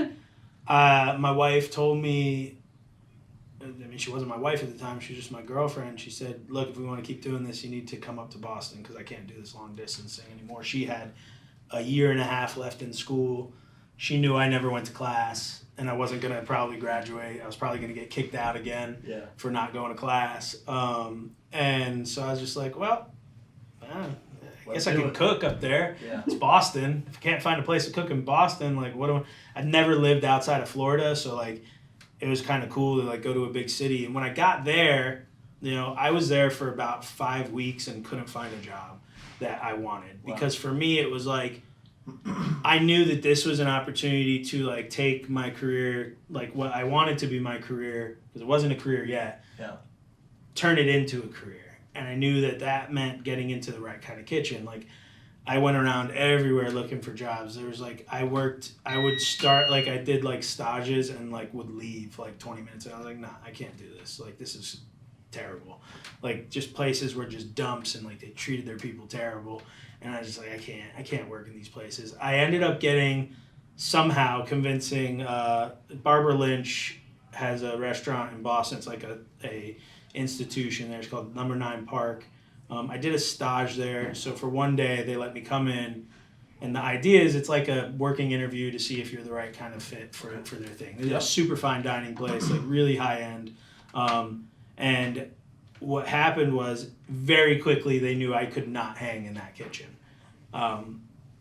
my wife told me, I mean, she wasn't my wife at the time, she was just my girlfriend. She said, look, if we want to keep doing this, you need to come up to Boston because I can't do this long distance thing anymore. She had a year and a half left in school. She knew I never went to class and I wasn't going to probably graduate. I was probably going to get kicked out again for not going to class. And so I was just like, well, I guess I can cook up there. Yeah. It's Boston. If I can't find a place to cook in Boston, like I've never lived outside of Florida, so like it was kind of cool to like go to a big city. And when I got there, I was there for about 5 weeks and couldn't find a job that I wanted. Because for me it was like I knew that this was an opportunity to like take my career, like what I wanted to be my career, because it wasn't a career yet. Yeah. Turn it into a career. And I knew that meant getting into the right kind of kitchen. Like, I went around everywhere looking for jobs. There was like, I would start, like, I did like stages and like would leave like 20 minutes. And I was like, nah, I can't do this. Like, this is terrible. Like, just places were just dumps and like they treated their people terrible. And I was just like, I can't work in these places. I ended up somehow convincing, Barbara Lynch has a restaurant in Boston. It's like a institution there. It's called Number 9 Park. I did a stage there, so for one day they let me come in, and the idea is it's like a working interview to see if you're the right kind of fit for their thing. It's a super fine dining place, like really high end. And what happened was very quickly they knew I could not hang in that kitchen,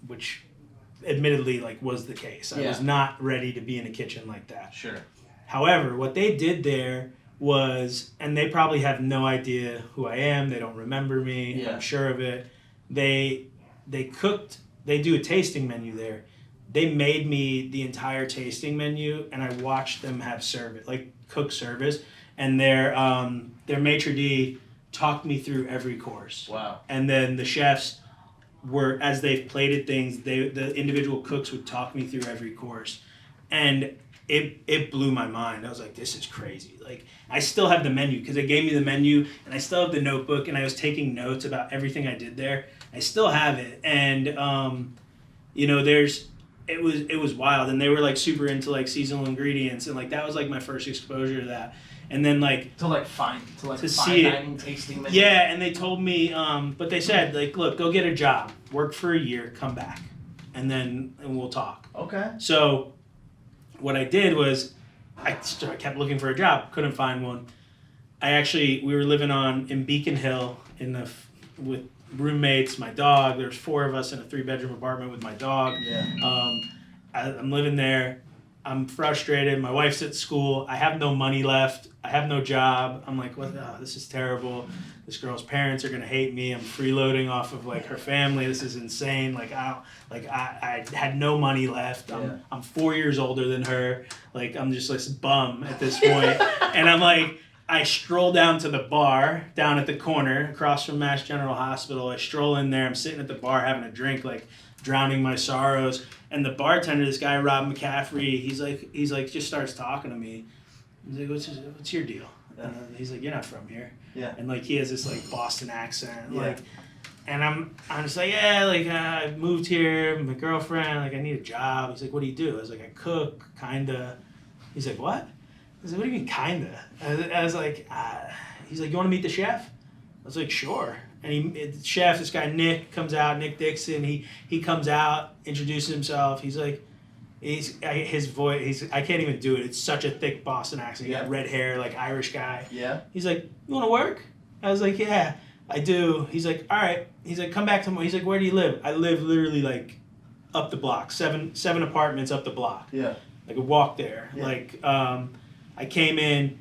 which admittedly like was the case. I was not ready to be in a kitchen like that. Sure. However, what they did there was, and they probably have no idea who I am, they don't remember me, I'm sure of it. They do a tasting menu there. They made me the entire tasting menu, and I watched them have service, like cook service, and their maitre d' talked me through every course. Wow. And then the chefs were, as they've plated things, the individual cooks would talk me through every course. And it blew my mind. I was like, this is crazy. Like, I still have the menu because they gave me the menu, and I still have the notebook, and I was taking notes about everything I did there. I still have it, and it was wild, and they were like super into like seasonal ingredients, and like that was like my first exposure to that. And then like to fine dining tasting menu. Yeah, and they told me, but they said like, look, go get a job, work for a year, come back, and we'll talk. Okay. So what I did was I kept looking for a job, couldn't find one. We were living in Beacon Hill with roommates, my dog. There's 4 of us in a 3-bedroom apartment with my dog. Yeah. I'm living there. I'm frustrated. My wife's at school. I have no money left. I have no job. I'm like, what? Oh, this is terrible. This girl's parents are gonna hate me. I'm freeloading off of like her family. This is insane. Like I had no money left. I'm 4 years older than her. Like I'm just like a bum at this point. And I'm like, I stroll down to the bar down at the corner across from Mass General Hospital. I stroll in there. I'm sitting at the bar having a drink, like drowning my sorrows. And the bartender, this guy Rob McCaffrey, he's like just starts talking to me. He's like, what's your deal? He's like, you're not from here. Yeah. And like he has this like Boston accent, Yeah. like, and I'm just like, yeah, like I moved here, my girlfriend, like I need a job. He's like, what do you do? I was like, I cook, kinda. He's like, what? I was like, what do you mean kinda? I was like, he's like, you want to meet the chef? I was like, sure. And the chef, this guy Nick comes out, Nick Dixon. He comes out, introduces himself. He's like, his voice. I can't even do it. It's such a thick Boston accent. He got red hair, like Irish guy. Yeah. He's like, you want to work? I was like, yeah, I do. He's like, all right. He's like, come back tomorrow. He's like, where do you live? I live literally like up the block, seven apartments up the block. Yeah. I could walk there. Yeah. Like, I came in,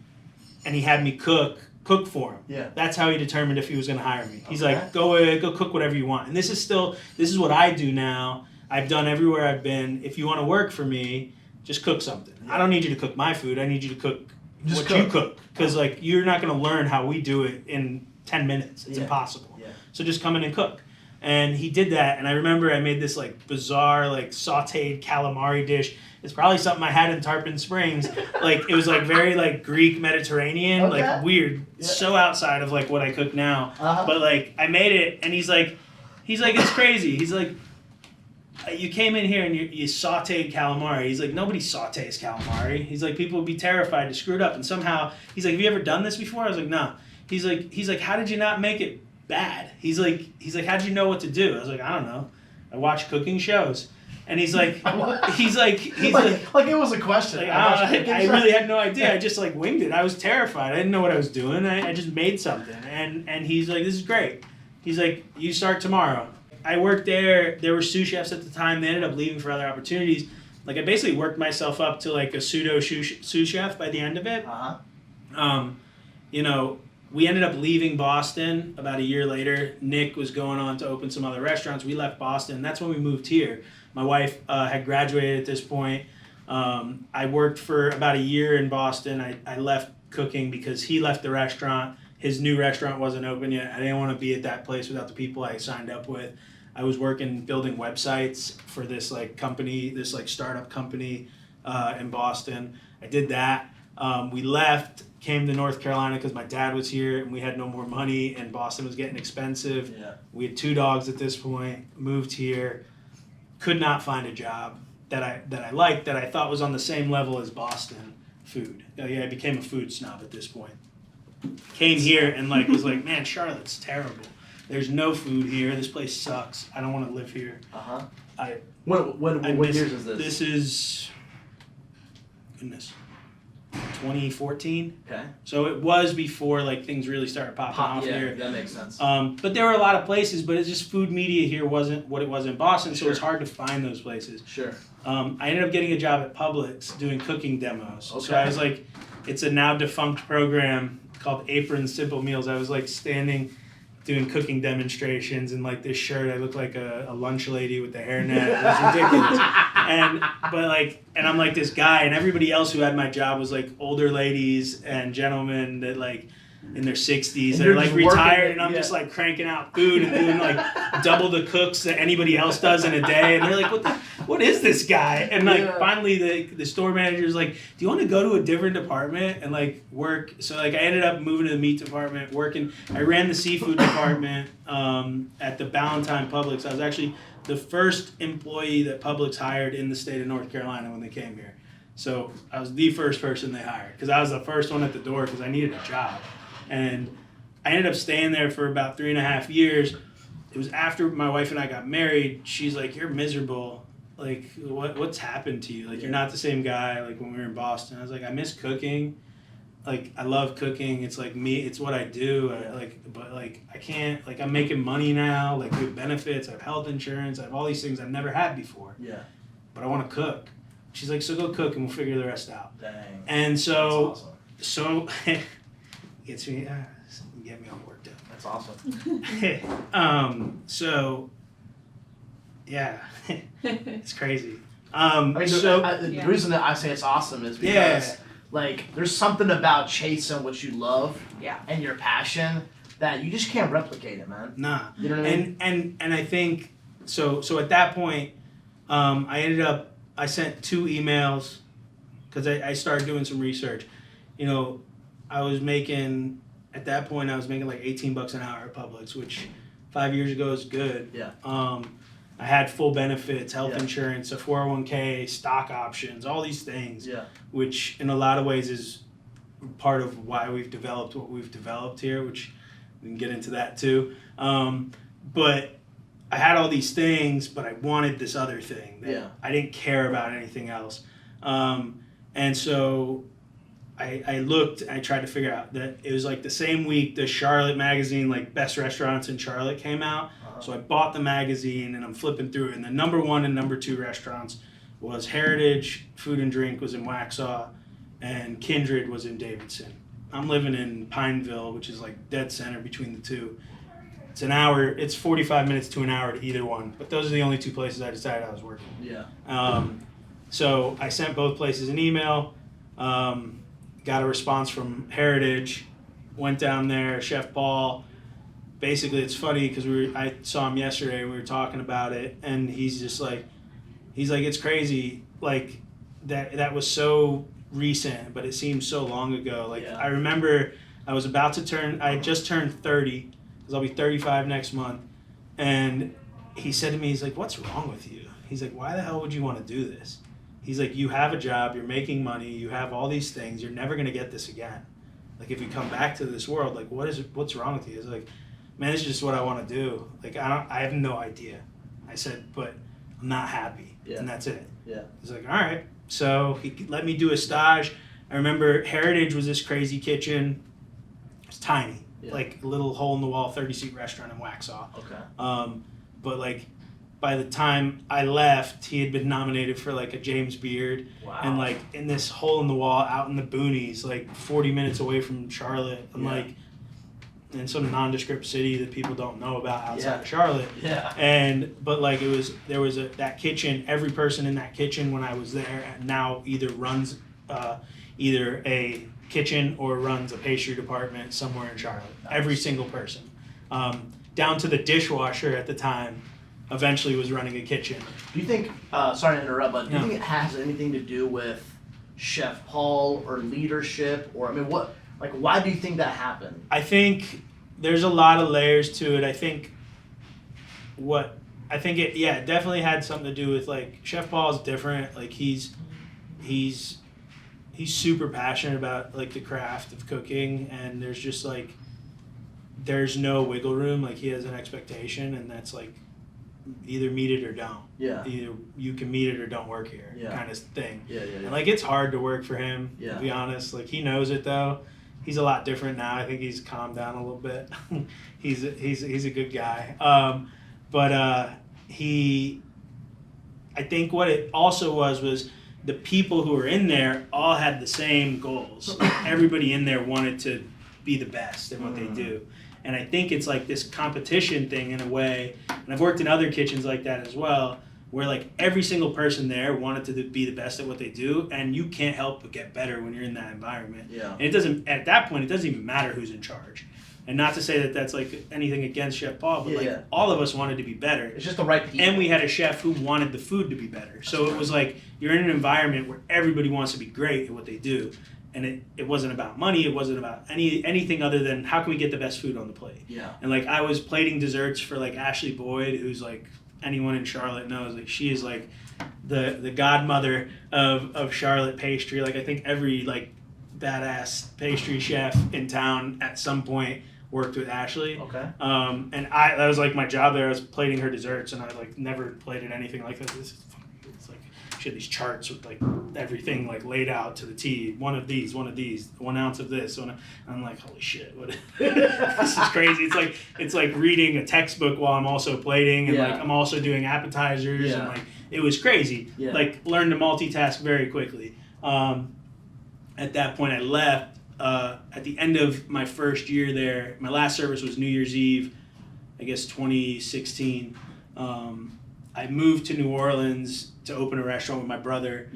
and he had me cook for him. Yeah. That's how he determined if he was going to hire me. He's Okay. like, go cook whatever you want. And this is what I do now. I've done everywhere I've been. If you want to work for me, just cook something. Yeah. I don't need you to cook my food. I need you to cook you cook. Because like you're not going to learn how we do it in 10 minutes. It's impossible. Yeah. So just come in and cook. And he did that. And I remember I made this like bizarre like sauteed calamari dish. It's probably something I had in Tarpon Springs. Like it was like very like Greek Mediterranean, like weird, so outside of like what I cook now. But like I made it, and he's like, it's crazy. He's like, you came in here and you sauteed calamari. He's like, nobody sautés calamari. He's like, people would be terrified to screw it up. And somehow he's like, have you ever done this before? I was like, no. He's like, how did you not make it bad? He's like, how did you know what to do? I was like, I don't know. I watch cooking shows. And he's like, like it was a question. Like, I really had no idea. I just like winged it. I was terrified. I didn't know what I was doing. I just made something. And he's like, this is great. He's like, you start tomorrow. I worked there. There were sous chefs at the time. They ended up leaving for other opportunities. Like, I basically worked myself up to like a pseudo sous chef by the end of it. You know, we ended up leaving Boston about a year later. Nick was going on to open some other restaurants. We left Boston. That's when we moved here. My wife had graduated at this point. I worked for about a year in Boston. I left cooking because he left the restaurant. His new restaurant wasn't open yet. I didn't want to be at that place without the people I signed up with. I was working building websites for this like company, this like startup company in Boston. I did that. We left, came to North Carolina because my dad was here and we had no more money and Boston was getting expensive. Yeah. We had 2 dogs at this point, moved here, could not find a job that I liked, that I thought was on the same level as Boston food. I became a food snob at this point. Came here and like was like, man, Charlotte's terrible. There's no food here. This place sucks. I don't want to live here. What years is this? This is, goodness, 2014. Okay. So it was before like things really started popping off here. Yeah, that makes sense. But there were a lot of places, but it's just food media here wasn't what it was in Boston, so it's hard to find those places. Sure. I ended up getting a job at Publix doing cooking demos. Okay. So I was like, it's a now defunct program called Apron Simple Meals. I was like standing doing cooking demonstrations in like this shirt. I looked like a lunch lady with the hairnet. It was ridiculous. And I'm like this guy, and everybody else who had my job was like older ladies and gentlemen that like in their 60s. They're like retired, and I'm just like cranking out food and doing like double the cooks that anybody else does in a day. And they're like, what is this guy? And like finally the store manager's like, do you want to go to a different department and like work? So like I ended up moving to the meat department, working. I ran the seafood department at the Ballantyne Publix. I was actually the first employee that Publix hired in the state of North Carolina when they came here. So I was the first person they hired because I was the first one at the door because I needed a job. And I ended up staying there for about 3.5 years. It was after my wife and I got married. She's like, you're miserable. Like, what's happened to you? Like, you're not the same guy like when we were in Boston. I was like, I miss cooking. Like, I love cooking. It's like me. It's what I do. But I can't. Like, I'm making money now. Like, we have benefits. I have health insurance. I have all these things I've never had before. Yeah. But I want to cook. She's like, so go cook and we'll figure the rest out. Dang. And so, that's awesome. Gets me, get me all worked up. That's awesome. So, yeah, it's crazy. The reason that I say it's awesome is because, like, there's something about chasing what you love and your passion that you just can't replicate it, man. Nah. You know what I mean? And I think, so at that point, I sent 2 emails because I started doing some research. You know, at that point, I was making like $18 an hour at Publix, which 5 years ago is good. Yeah. I had full benefits, health insurance, a 401k, stock options, all these things, which in a lot of ways is part of why we've developed what we've developed here, which we can get into that too. But I had all these things, but I wanted this other thing. I didn't care about anything else. And so I looked, I tried to figure out that it was like the same week the Charlotte magazine, like Best Restaurants in Charlotte, came out. So I bought the magazine and I'm flipping through it. And the number 1 and number 2 restaurants was Heritage Food and Drink was in Waxhaw, and Kindred was in Davidson. I'm living in Pineville, which is like dead center between the two. It's an hour, it's 45 minutes to an hour to either one. But those are the only 2 places I decided I was working. Yeah. So I sent both places an email. Got a response from Heritage, went down there, Chef Paul. Basically, it's funny because I saw him yesterday, we were talking about it, and he's like, it's crazy, like, that was so recent, but it seems so long ago. Like, I remember I had just turned 30, because I'll be 35 next month, and he said to me, he's like, what's wrong with you? He's like, why the hell would you want to do this? He's like, you have a job, you're making money, you have all these things, you're never going to get this again. Like, if you come back to this world, like, what's wrong with you? He's like, man, it's just what I want to do. Like, I have no idea. I said, but I'm not happy. Yeah. And that's it. Yeah. He's like, all right. So he let me do a stage. I remember Heritage was this crazy kitchen. It was tiny. like a little hole in the wall 30-seat restaurant in Waxhaw. Okay. But like by the time I left, he had been nominated for like a James Beard, Wow. and like in this hole in the wall out in the boonies, like 40 minutes away from Charlotte, and like in some nondescript city that people don't know about outside of Charlotte. Yeah. But like there was that kitchen. Every person in that kitchen when I was there now either runs either a kitchen or runs a pastry department somewhere in Charlotte. Nice. Every single person, down to the dishwasher at the time, eventually was running a kitchen. Do you think, sorry to interrupt, but do you think it has anything to do with Chef Paul or leadership, or I mean, what, like, why do you think that happened? I think there's a lot of layers to it. I think it definitely had something to do with like Chef Paul's different. Like he's super passionate about like the craft of cooking, and there's no wiggle room. Like he has an expectation, and that's like either meet it or don't. Yeah. Either you can meet it or don't work here, kind of thing. Yeah. And like it's hard to work for him, Yeah. to be honest. Like he knows it though. He's a lot different now. I think he's calmed down a little bit. he's a good guy. I think what it also was the people who were in there all had the same goals. Everybody in there wanted to be the best at what they do. And I think it's like this competition thing in a way, and I've worked in other kitchens like that as well, where like every single person there wanted to be the best at what they do, and you can't help but get better when you're in that environment. Yeah. And at that point, it doesn't even matter who's in charge. And not to say that that's like anything against Chef Paul, but all of us wanted to be better. It's just the right people. And we had a chef who wanted the food to be better. So it was like you're in an environment where everybody wants to be great at what they do. And it wasn't about money. It wasn't about anything other than how can we get the best food on the plate. Yeah. And like I was plating desserts for like Ashley Boyd, who's like anyone in Charlotte knows, like she is like the godmother of Charlotte pastry. Like I think every like badass pastry chef in town at some point worked with Ashley. Okay. And that was like my job there. I was plating her desserts, and I like never plated anything like this. It's like she had these charts with like everything like laid out to the T. One of these, 1 ounce of this. And I'm like, holy shit, what? This is crazy. It's like reading a textbook while I'm also plating, and like I'm also doing appetizers, and like it was crazy. Yeah. Like learned to multitask very quickly. At that point, I left. At the end of my first year there, my last service was New Year's Eve, I guess 2016. I moved to New Orleans to open a restaurant with my brother,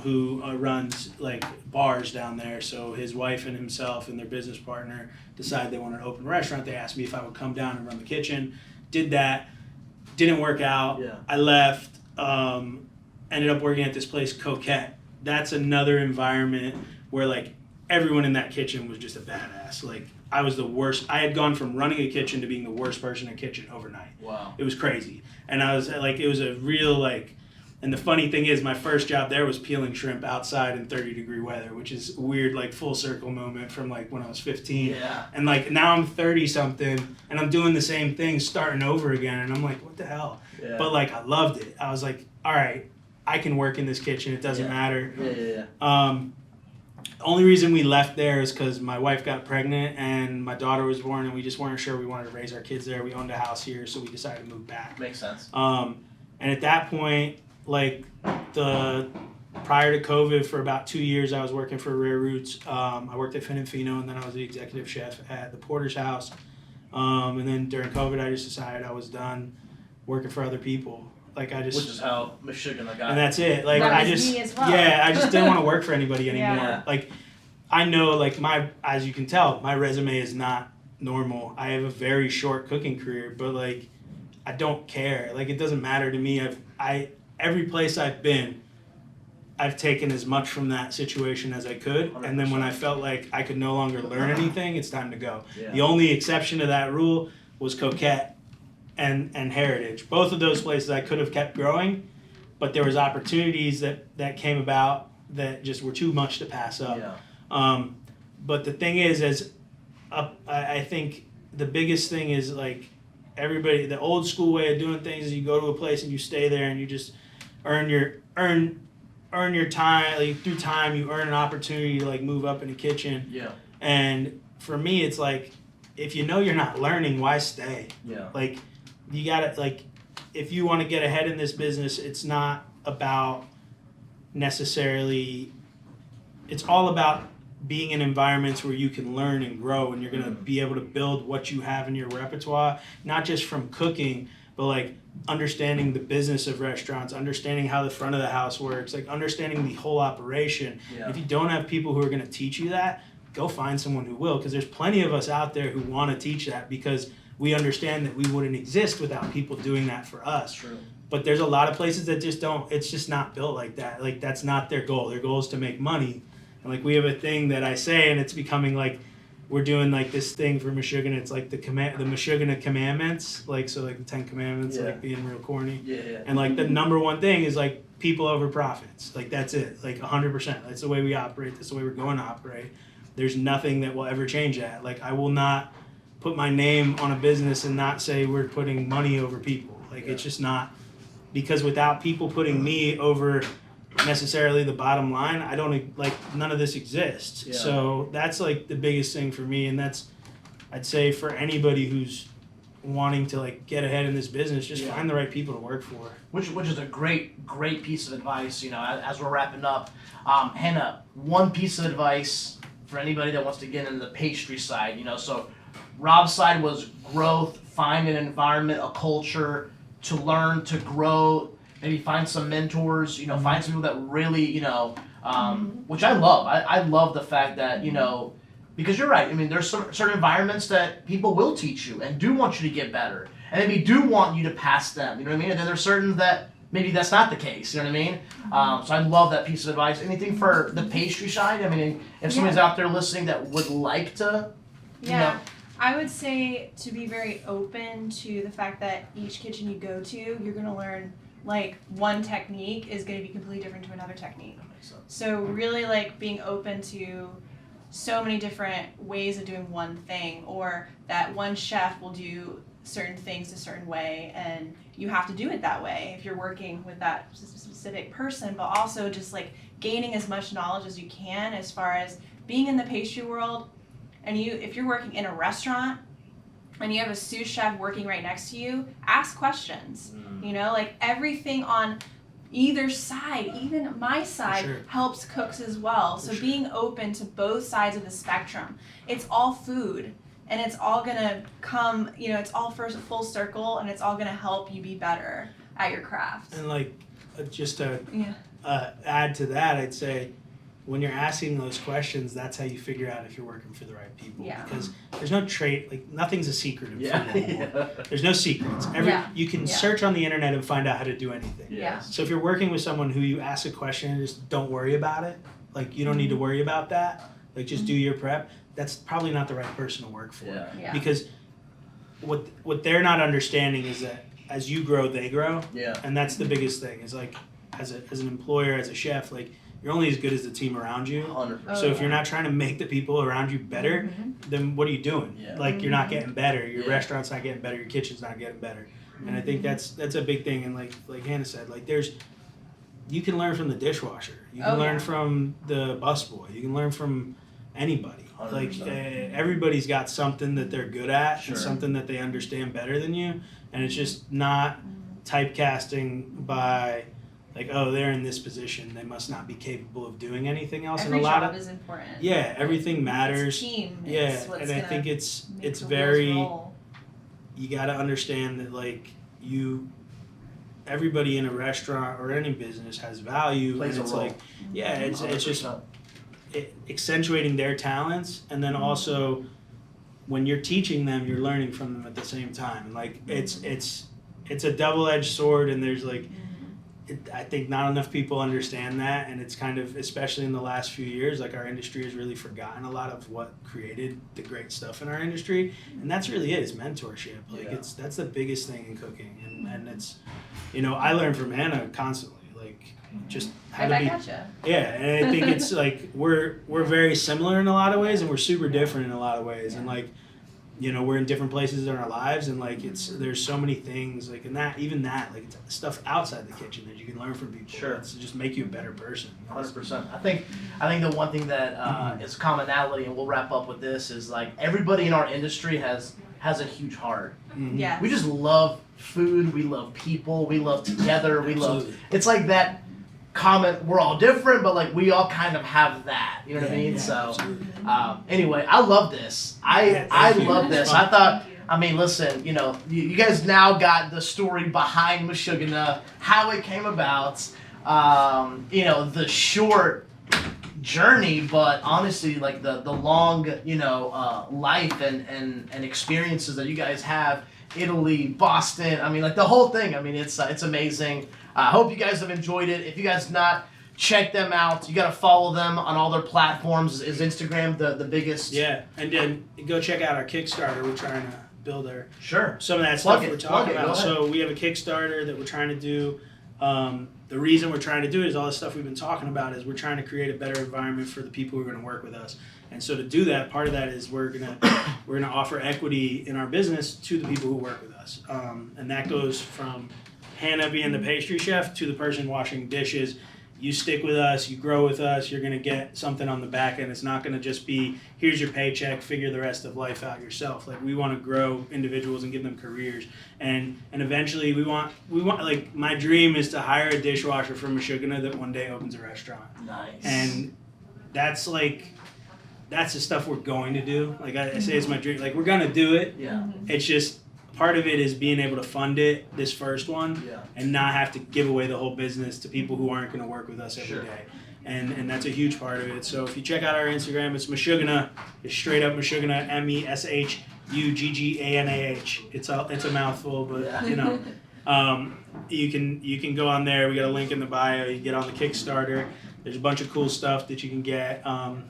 who runs like bars down there. So his wife and himself and their business partner decided they wanted to open a restaurant. They asked me if I would come down and run the kitchen. Did that. Didn't work out. Yeah. I left. Ended up working at this place, Coquette. That's another environment where like everyone in that kitchen was just a badass. Like I was the worst. I had gone from running a kitchen to being the worst person in a kitchen overnight. Wow. It was crazy. And I was like, it was a real like, and the funny thing is my first job there was peeling shrimp outside in 30-degree weather, which is a weird like full circle moment from like when I was 15. Yeah. And like now I'm 30 something and I'm doing the same thing starting over again. And I'm like, what the hell? Yeah. But like, I loved it. I was like, all right, I can work in this kitchen. It doesn't matter. The only reason we left there is because my wife got pregnant and my daughter was born, and we just weren't sure we wanted to raise our kids there. We owned a house here, so we decided to move back. Makes sense. And at that point, like prior to COVID, for about 2 years, I was working for Rare Roots. I worked at Finifino, and then I was the executive chef at the Porter's House. And then during COVID, I just decided I was done working for other people. Like I just, which is how Meshugganah got. And that's it. Like That I was just, me as well. I just didn't want to work for anybody anymore. Yeah. Like I know, like as you can tell, my resume is not normal. I have a very short cooking career, but like I don't care. Like it doesn't matter to me. Every place I've been, I've taken as much from that situation as I could, 100%. and then when I felt like I could no longer learn anything, it's time to go. Yeah. The only exception to that rule was Coquette and Heritage. Both of those places I could have kept growing, but there was opportunities that came about that just were too much to pass up. Yeah. But the thing is, I think the biggest thing is like everybody, the old school way of doing things is you go to a place and you stay there and you just earn your time. Like through time, you earn an opportunity to like move up in the kitchen. Yeah. And for me, it's like if you know you're not learning, why stay? Yeah. Like, you gotta, like, if you want to get ahead in this business, it's not about necessarily, it's all about being in environments where you can learn and grow, and you're going to be able to build what you have in your repertoire, not just from cooking, but like understanding the business of restaurants, understanding how the front of the house works, like understanding the whole operation. Yeah. If you don't have people who are going to teach you that, go find someone who will, because there's plenty of us out there who want to teach that, because we understand that we wouldn't exist without people doing that for us. True. But there's a lot of places that just don't, it's just not built like that. Like, that's not their goal. Their goal is to make money. And like, we have a thing that I say, and it's becoming like, we're doing like this thing for Meshugganah. It's like the Mashugana Commandments, like, so like the 10 Commandments, like being real corny. Yeah. And like the number one thing is like people over profits. Like, that's it. Like 100%. That's the way we operate. That's the way we're going to operate. There's nothing that will ever change that. Like, I will not put my name on a business and not say we're putting money over people. Like, it's just not, because without people putting me over necessarily the bottom line, I don't, like, none of this exists. Yeah. So that's like the biggest thing for me, and that's, I'd say, for anybody who's wanting to like get ahead in this business, just find the right people to work for. Which is a great piece of advice. You know, as we're wrapping up, Hannah, one piece of advice for anybody that wants to get into the pastry side. You know, so Rob's side was growth, find an environment, a culture to learn, to grow. Maybe find some mentors, you know, find some people that really, you know, which I love. I love the fact that, you know, because you're right. I mean, there's certain environments that people will teach you and do want you to get better. And maybe do want you to pass them, you know what I mean? And then there's certain that maybe that's not the case, you know what I mean? So I love that piece of advice. Anything for the pastry side? I mean, if somebody's out there listening that would like to, you know. I would say to be very open to the fact that each kitchen you go to, you're going to learn, like, one technique is going to be completely different to another technique. So really, like, being open to so many different ways of doing one thing, or that one chef will do certain things a certain way and you have to do it that way if you're working with that specific person, but also just like gaining as much knowledge as you can as far as being in the pastry world. And if you're working in a restaurant and you have a sous chef working right next to you, ask questions. You know, like, everything on either side, even my side, helps cooks as well. So being open to both sides of the spectrum. It's all food, and it's all gonna come, you know, it's all full circle, and it's all gonna help you be better at your craft. And like, just to add to that, I'd say, when you're asking those questions, that's how you figure out if you're working for the right people. Yeah. Because there's no trait, like, nothing's a secret in food anymore. Yeah. There's no secrets. You can search on the internet and find out how to do anything. Yeah. So if you're working with someone who you ask a question and just don't worry about it, like, you don't need to worry about that, like, just do your prep, that's probably not the right person to work for. Yeah. Because what they're not understanding is that as you grow, they grow. Yeah. And that's the biggest thing, is like, as an employer, as a chef, like, you're only as good as the team around you. 100%. So if you're not trying to make the people around you better, then what are you doing? Yeah. Like, you're not getting better. Your restaurant's not getting better. Your kitchen's not getting better. And I think that's a big thing. And like Hannah said, like, you can learn from the dishwasher. You can learn from the busboy. You can learn from anybody. 100%. Like, everybody's got something that they're good at and Sure. something that they understand better than you. And it's just not typecasting by, like, oh, they're in this position, they must not be capable of doing anything else. Every and a lot job of is important. everything matters. It's team. Yeah, What's and I gonna think it's make the wheels very, roll. you got to understand that, like, everybody in a restaurant or any business has value. Plays and a it's role. like, it's just 100%. accentuating their talents, and then also when you're teaching them, you're learning from them at the same time. And like, it's a double-edged sword, and there's like, I think not enough people understand that, and it's kind of, especially in the last few years, like, our industry has really forgotten a lot of what created the great stuff in our industry, and that's really it, is mentorship. Like, that's the biggest thing in cooking, and it's, you know, I learn from Hannah constantly, like, just how to be. Gotcha. Yeah, and I think it's like we're very similar in a lot of ways, and we're super different in a lot of ways, and like, we're in different places in our lives, and like there's so many things like like it's stuff outside the kitchen that you can learn from people. Sure. To just make you a better person. 100%. I think the one thing that is commonality, and we'll wrap up with this, is like everybody in our industry has a huge heart. Mhm. Yeah. We just love food. We love people. We love together. We love. Absolutely. It's like that comment. We're all different, but like we all kind of have that. You know what I mean? Yeah, So, absolutely. anyway, I love this. I thank you. love this. I thought. I mean, listen. You guys now got the story behind Meshugganah, how it came about. The short journey, but honestly, like the long, life and experiences that you guys have. Italy, Boston. I mean, like the whole thing. I mean, it's amazing. I hope you guys have enjoyed it. If you guys not, check them out. You got to follow them on all their platforms. Is Instagram the biggest? Yeah, and then go check out our Kickstarter. We're trying to build Sure. some of that Plug stuff it, we're plug talking it, go about. ahead. So we have a Kickstarter that we're trying to do. The reason we're trying to do it is all the stuff we've been talking about is we're trying to create a better environment for the people who are going to work with us. And so to do that, part of that is we're gonna offer equity in our business to the people who work with us, and that goes from Hannah being the pastry chef to the person washing dishes. You stick with us, you grow with us, you're gonna get something on the back end. It's not gonna just be here's your paycheck, figure the rest of life out yourself. Like we want to grow individuals and give them careers, and eventually we want like my dream is to hire a dishwasher from Mashugana that one day opens a restaurant. Nice. And that's the stuff we're going to do. Like I say, it's my dream. Like we're gonna do it. Yeah. It's just part of it is being able to fund it, this first one, Yeah. and not have to give away the whole business to people who aren't gonna work with us every Sure. day. And that's a huge part of it. So if you check out our Instagram, it's Meshugganah. It's straight up Meshugganah, Meshugganah. It's a mouthful, but Yeah. you can go on there. We got a link in the bio. You get on the Kickstarter. There's a bunch of cool stuff that you can get. $1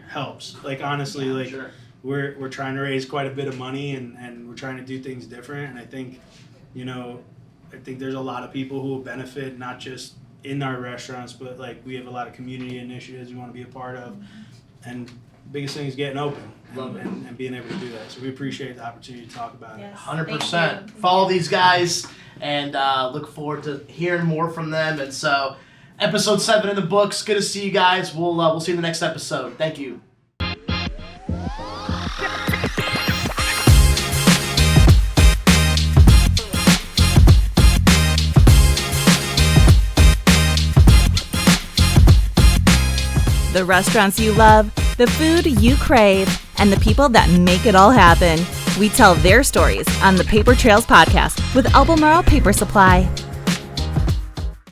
helps. Like honestly, like Sure. we're trying to raise quite a bit of money and we're trying to do things different. And I think, there's a lot of people who will benefit, not just in our restaurants, but like we have a lot of community initiatives we want to be a part of. And the biggest thing is getting open Love it. and being able to do that. So we appreciate the opportunity to talk about it. Yes. 100%. Thank you. Follow these guys and look forward to hearing more from them. And so, episode 7 in the books. Good to see you guys. We'll see you in the next episode. Thank you. The restaurants you love, the food you crave, and the people that make it all happen. We tell their stories on the Paper Trails podcast with Albemarle Paper Supply.